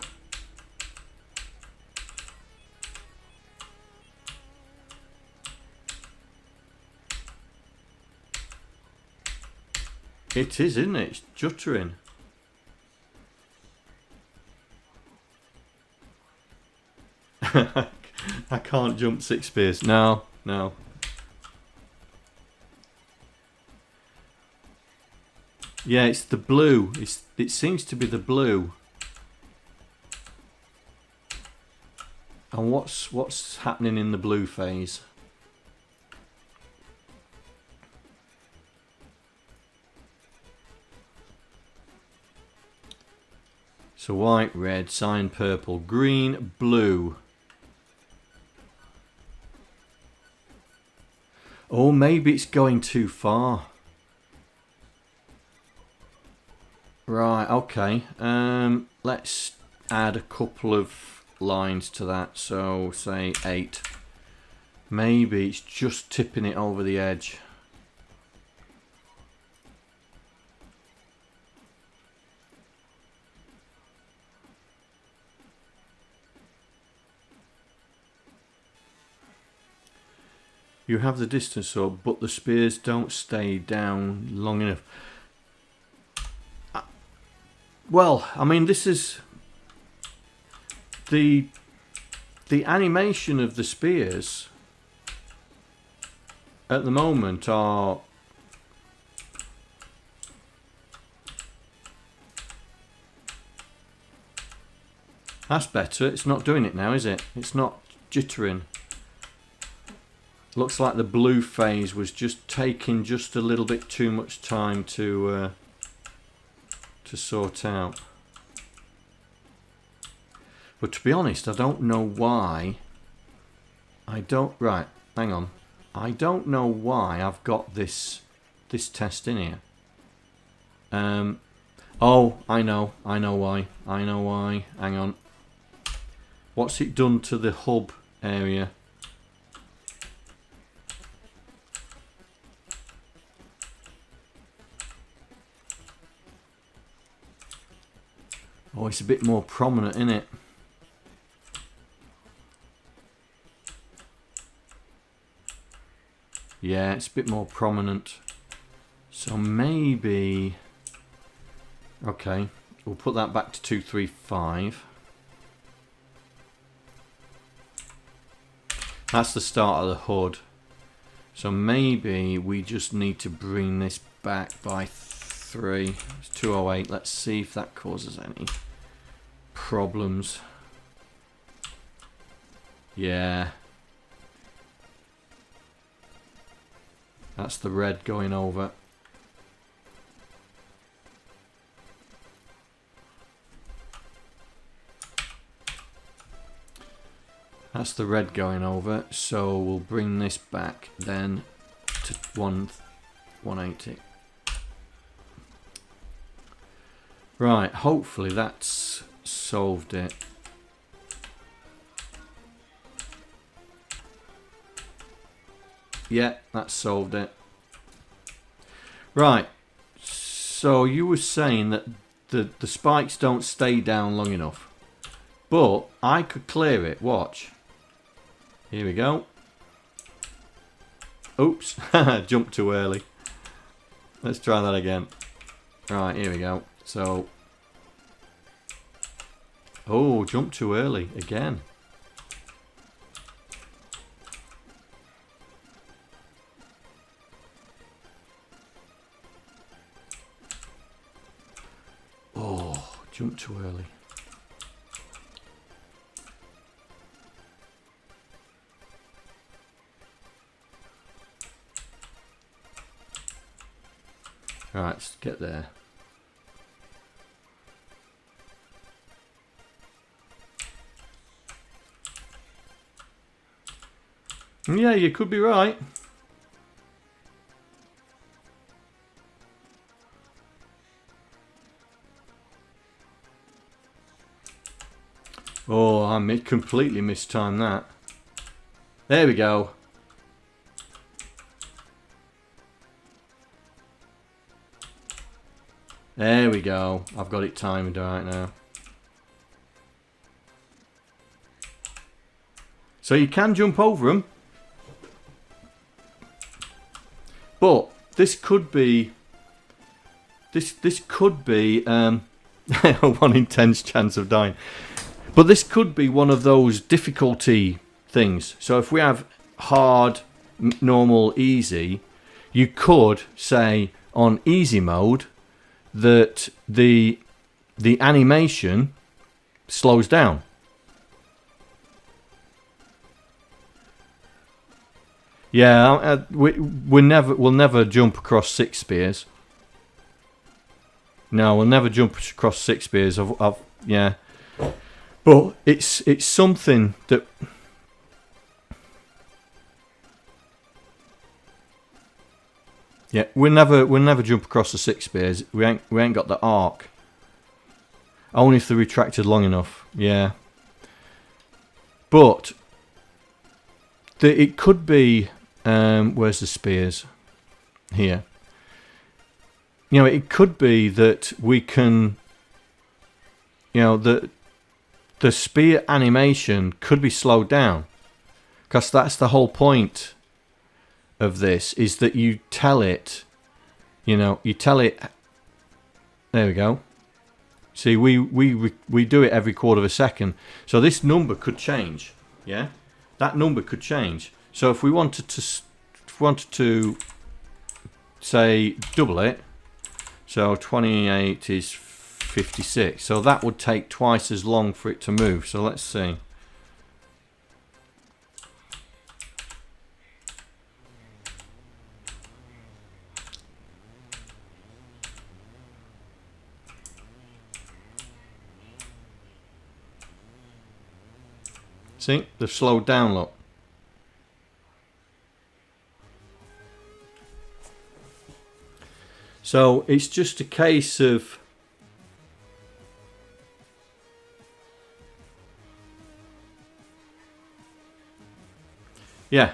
It is, isn't it? It's juttering. I can't jump 6 spears. No, no. Yeah, it's the blue. It seems to be the blue. And what's happening in the blue phase? So white, red, cyan, purple, green, blue. Oh, maybe it's going too far. Right, okay. Let's add a couple of lines to that. So, say 8. Maybe it's just tipping it over the edge. You have the distance up, but the spears don't stay down long enough. Well, I mean, this is the animation of the spears at the moment are that's better. It's not doing it now, is it? It's not jittering. Looks like the blue phase was just taking just a little bit too much time to sort out. But to be honest, I don't know why. Right, hang on. I don't know why I've got this test in here. Oh, I know why. Hang on. What's it done to the hub area? Oh, it's a bit more prominent, isn't it? Yeah, it's a bit more prominent. So maybe, okay, we'll put that back to 235. That's the start of the HUD. So maybe we just need to bring this back by 3. It's 208. Let's see if that causes any problems. Yeah. That's the red going over. That's the red going over, so we'll bring this back then to 180. Right, hopefully that's solved it. Yeah, that's solved it. Right, so you were saying that the spikes don't stay down long enough. But I could clear it, watch. Here we go. Oops, jumped too early. Let's try that again. Right, here we go. So, oh, jumped too early again. Oh, jumped too early. Alright, let's get there. Yeah, you could be right. Oh, I completely mistimed that. There we go. There we go. I've got it timed right now. So you can jump over them. But this could be... This could be... 1 in 10's chance of dying. But this could be one of those difficulty things. So if we have hard, normal, easy, you could say on easy mode that the animation slows down. Yeah, we'll never jump across 6 spears. No, we'll never jump across 6 spears. Yeah, but it's something that. Yeah, we'll never jump across the 6 spears. We ain't got the arc. Only if they're retracted long enough. Yeah. But it could be. Where's the spears? Here. You know, it could be that we can. You know, the spear animation could be slowed down, because that's the whole point of this, is that you tell it, you know, you tell it. There we go. See, we do it every quarter of a second, so this number could change. Yeah, that number could change. So if we wanted to say double it, so 28 is 56, so that would take twice as long for it to move. So let's see. See, they've slowed down, look. So it's just a case of yeah.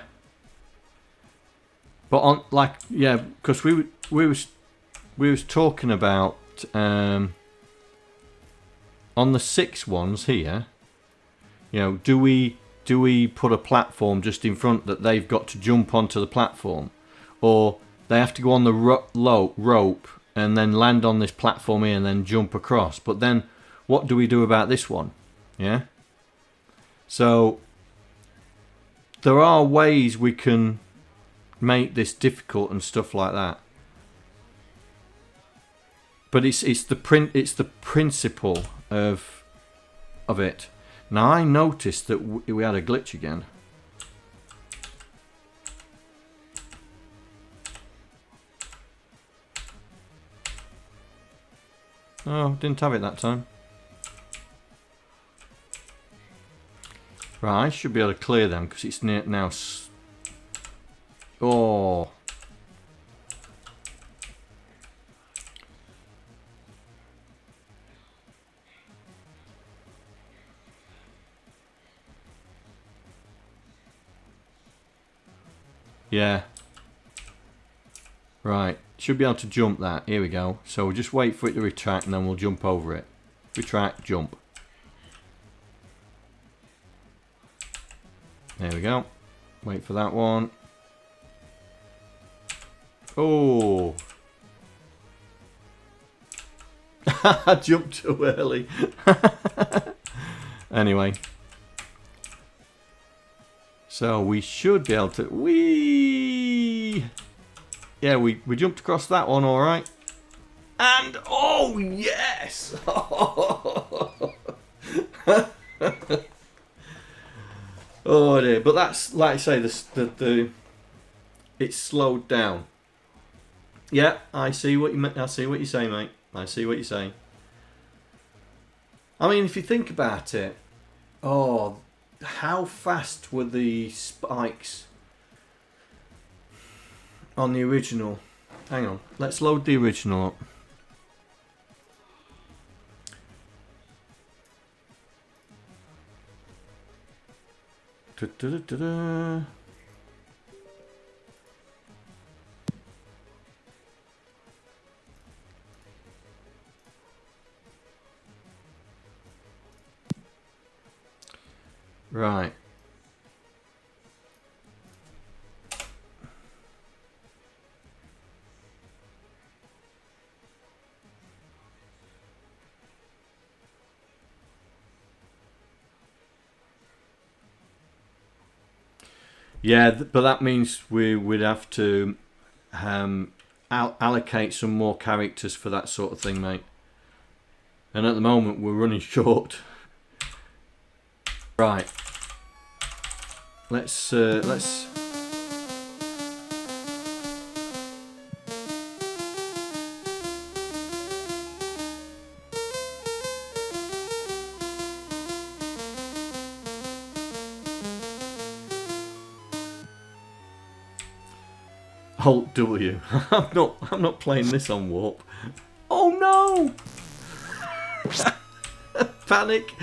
But on because we was talking about on the 6 ones here. You know, do we put a platform just in front that they've got to jump onto the platform, or they have to go on the rope and then land on this platform here and then jump across. But then what do we do about this one? Yeah. So there are ways we can make this difficult and stuff like that. But it's the principle of it. Now I noticed that we had a glitch again. Oh, didn't have it that time. Right, I should be able to clear them because it's near now. Oh. Yeah. Right. Should be able to jump that. Here we go. So we'll just wait for it to retract and then we'll jump over it. Retract, jump. There we go. Wait for that one. Oh. I jumped too early. Anyway. So we should be able to... Whee! Yeah, we jumped across that one, alright. And, oh, yes! Oh dear, but that's, like I say, it's slowed down. Yeah, I see what you say, mate. I see what you're saying. I mean, if you think about it, oh, how fast were the spikes on the original? Hang on, let's load the original up. Da-da-da-da-da. Right. Yeah, but that means we would have to allocate some more characters for that sort of thing, mate. And at the moment, we're running short. Right. Let's. Alt W. I'm not playing this on warp. Oh no! Panic!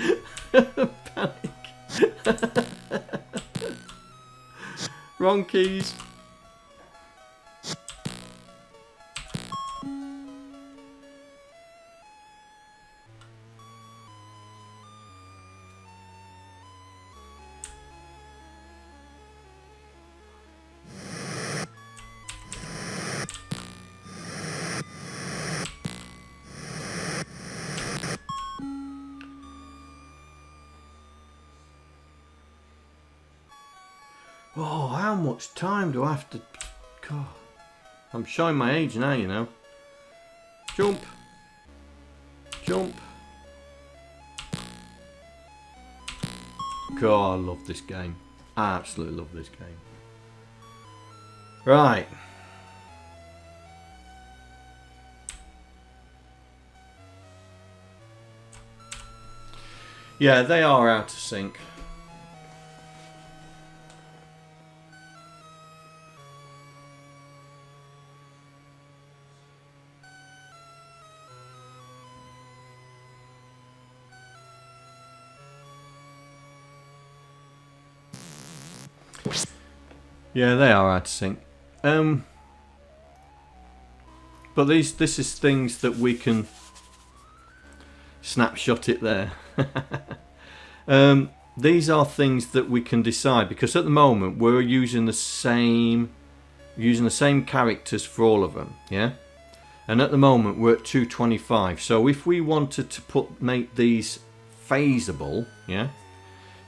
Panic! Wrong keys. Oh, how much time do I have to... God. I'm showing my age now, you know. Jump. Jump. God, I love this game. I absolutely love this game. Right. Yeah, they are out of sync. Yeah, they are out of sync. But this is things that we can snapshot it there. These are things that we can decide, because at the moment we're using the same using the same characters for all of them, yeah? And at the moment we're at 225. So if we wanted to make these phaseable, yeah,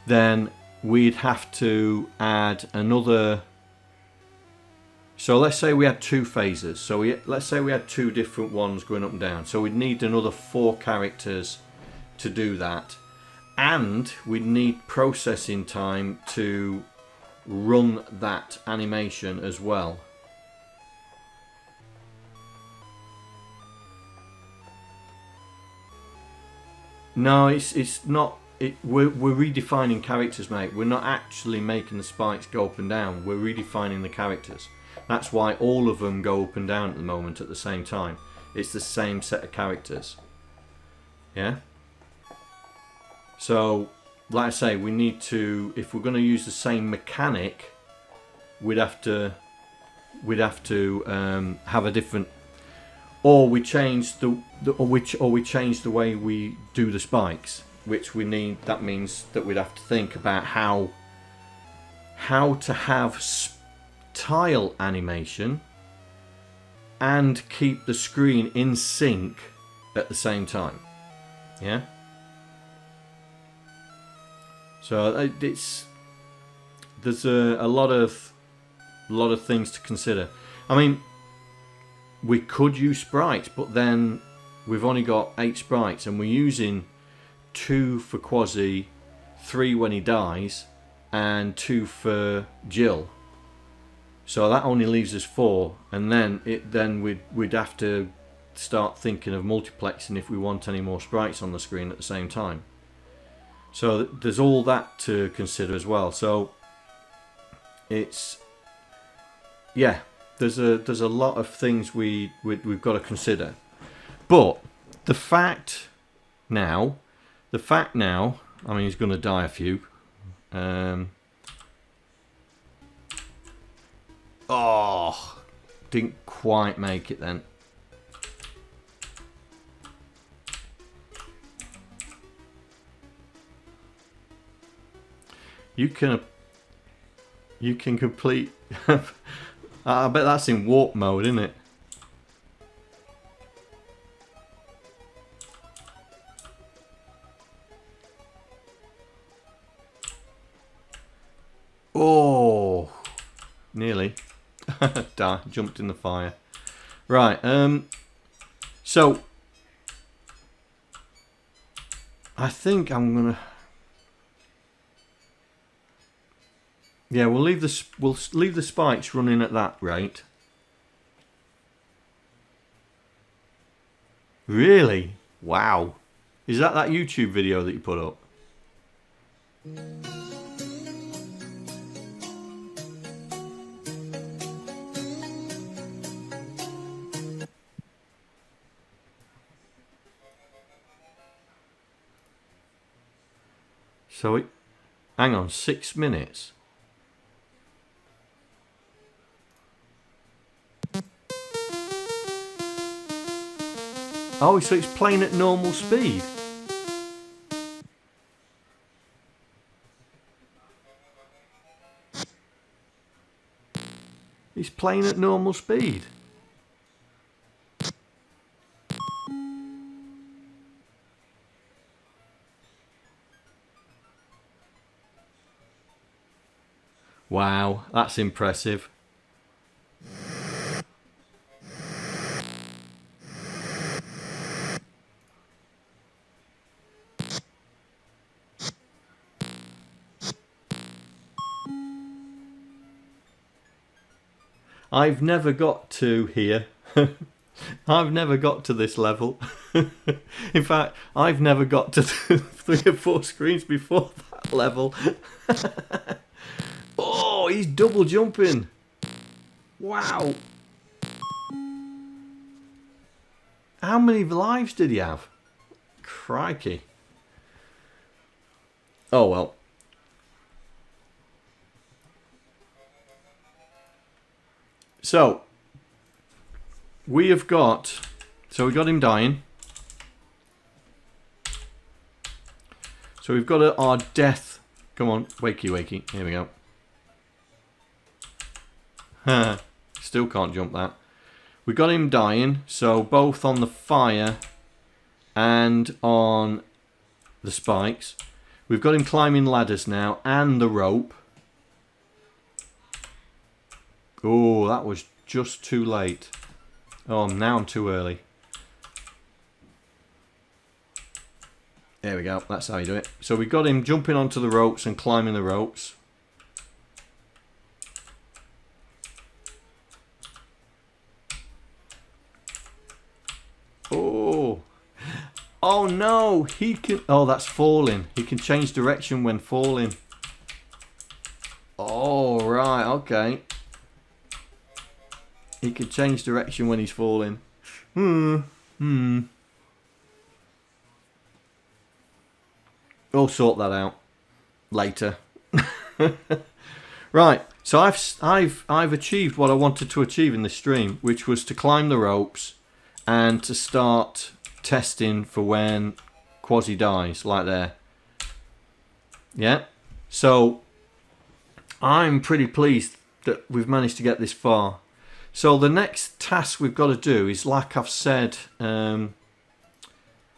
then we'd have to add another. So let's say we had 2 phases. So let's say we had 2 different ones going up and down. So we'd need another 4 characters to do that. And we'd need processing time to run that animation as well. No, it's not. We're redefining characters, mate. We're not actually making the spikes go up and down. We're redefining the characters. That's why all of them go up and down at the moment at the same time. It's the same set of characters. Yeah? So, like I say, we need to, if we're going to use the same mechanic, we'd have to have a different, or we change we change the way we do the spikes, which we need. That means that we'd have to think about how to have tile animation and keep the screen in sync at the same time. Yeah. So there's a lot of things to consider. I mean, we could use sprites, but then we've only got 8 sprites, and we're using 2 for Quasi, 3 when he dies, and 2 for Jill. So that only leaves us 4, and then we'd have to start thinking of multiplexing if we want any more sprites on the screen at the same time. So there's all that to consider as well. So it's, yeah, there's a lot of things we've got to consider. But the fact now, I mean, he's going to die a few. Oh, didn't quite make it then. You can complete. I bet that's in warp mode, isn't it? Oh, nearly. Jumped in the fire. Right. So I think I'm gonna. Yeah, we'll leave the spikes running at that rate. Really? Wow. Is that YouTube video that you put up? So hang on, 6 minutes. Oh, so it's playing at normal speed. It's playing at normal speed. Wow, that's impressive. I've never got to here. I've never got to this level. In fact, I've never got to 3 or 4 screens before that level. Oh, he's double jumping. Wow. How many lives did he have? Crikey. Oh well. So we have got, so we got him dying. So we've got our death. Come on, wakey, wakey. Here we go. Still can't jump that. We got him dying, so both on the fire and on the spikes. We've got him climbing ladders now and the rope. Oh, that was just too late. Oh, now I'm too early. There we go, that's how you do it. So we got him jumping onto the ropes and climbing the ropes. Oh. Oh no, he can... Oh, that's falling. He can change direction when falling. Oh, right, okay. He can change direction when he's falling. We'll sort that out later. Right, so I've achieved what I wanted to achieve in this stream, which was to climb the ropes and to start testing for when Quasi dies, like there. Yeah, so I'm pretty pleased that we've managed to get this far. So the next task we've got to do is, like I've said at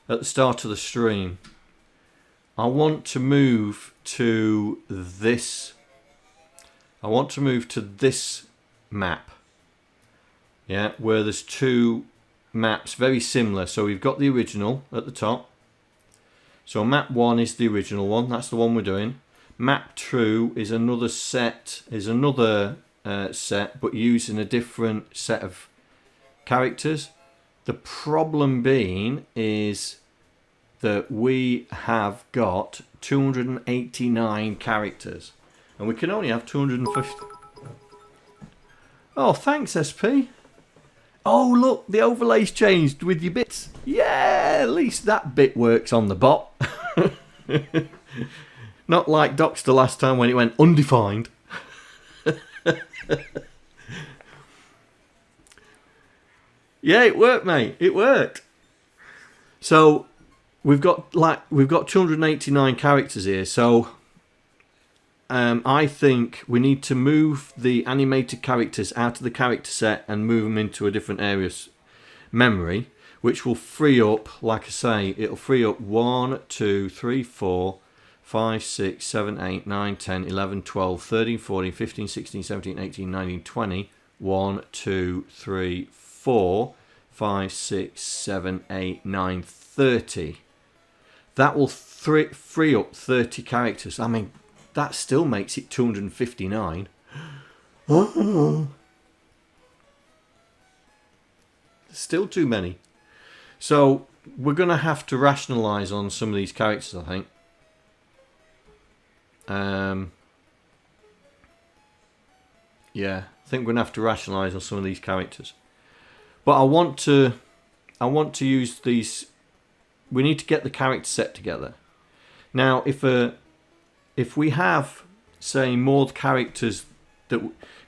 the start of the stream, I want to move to this. I want to move to this map. Yeah, where there's two maps very similar. So we've got the original at the top. So map 1 is the original one. That's the one we're doing. Map 2 is another set. Set, but using a different set of characters. The problem being is that we have got 289 characters and we can only have 250. Oh, thanks, SP. Oh, look, the overlay's changed with your bits. Yeah, at least that bit works on the bot. Not like Docster last time when it went undefined. Yeah, it worked, mate. It worked. So we've got 289 characters here. So I think we need to move the animated characters out of the character set and move them into a different area's memory, which will free up, like I say, it'll free up 1, 2, 3, 4, 5, 6, 7, 8, 9, 10, 11, 12, 13, 14, 15, 16, 17, 18, 19, 20. 1, 2, 3, 4, 5, 6, 7, 8, 9, 30. That will free up 30 characters. I mean, that still makes it 259. Still too many. So we're going to have to rationalise on some of these characters, I think. Yeah, I think we're going to have to rationalise on some of these characters. But I want to use these. We need to get the character set together. Now, if we have, say, more characters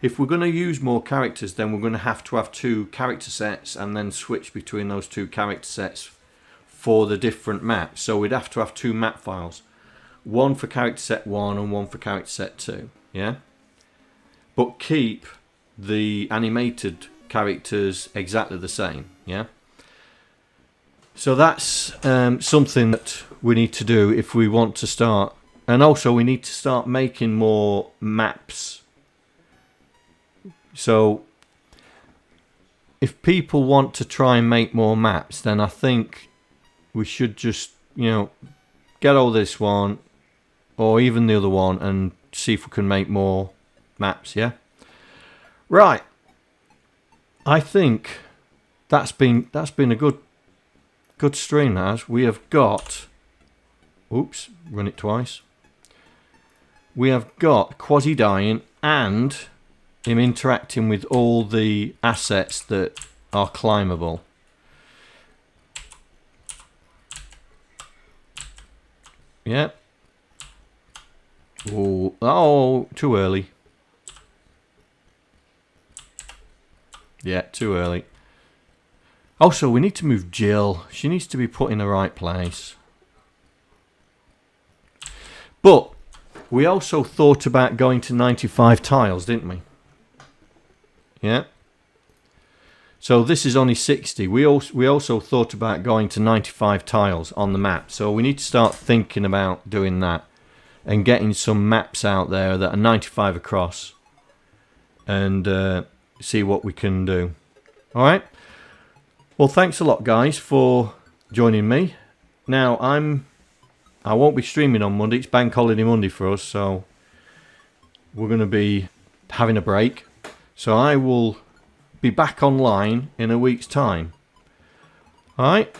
if we're going to use more characters, then we're going to have two character sets and then switch between those two character sets for the different maps. So we'd have to have two map files, one for character set 1 and one for character set 2. Yeah, but keep the animated characters exactly the same. Yeah. So that's something that we need to do if we want to start. And also we need to start making more maps. So if people want to try and make more maps, then I think we should just, get all this one or even the other one and see if we can make more maps, yeah? Right. I think that's been a good stream, as we have got. Oops, run it twice. We have got Quasi dying and him interacting with all the assets that are climbable. Yep. Oh, too early. Yeah, too early. Also, we need to move Jill. She needs to be put in the right place. But we also thought about going to 95 tiles, didn't we? Yeah. So this is only 60. We also thought about going to 95 tiles on the map. So we need to start thinking about doing that and getting some maps out there that are 95 across and see what we can do. All right. Well, thanks a lot, guys, for joining me. Now I won't be streaming on Monday. It's Bank Holiday Monday for us, so we're going to be having a break. So I will be back online in a week's time. Alright.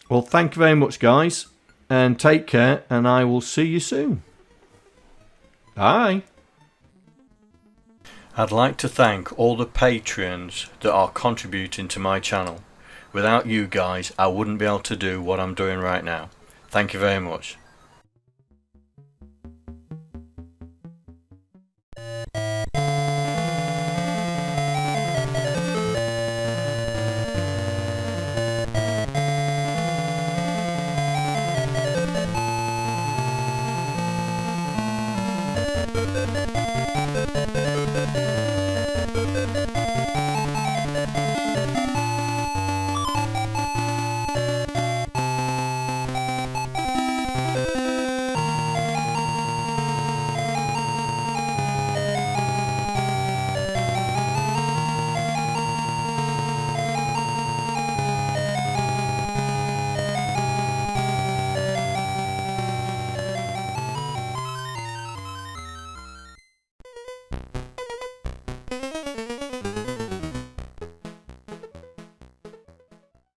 Well, thank you very much, guys. And take care, and I will see you soon. Bye. I'd like to thank all the patrons that are contributing to my channel. Without you guys, I wouldn't be able to do what I'm doing right now. Thank you very much.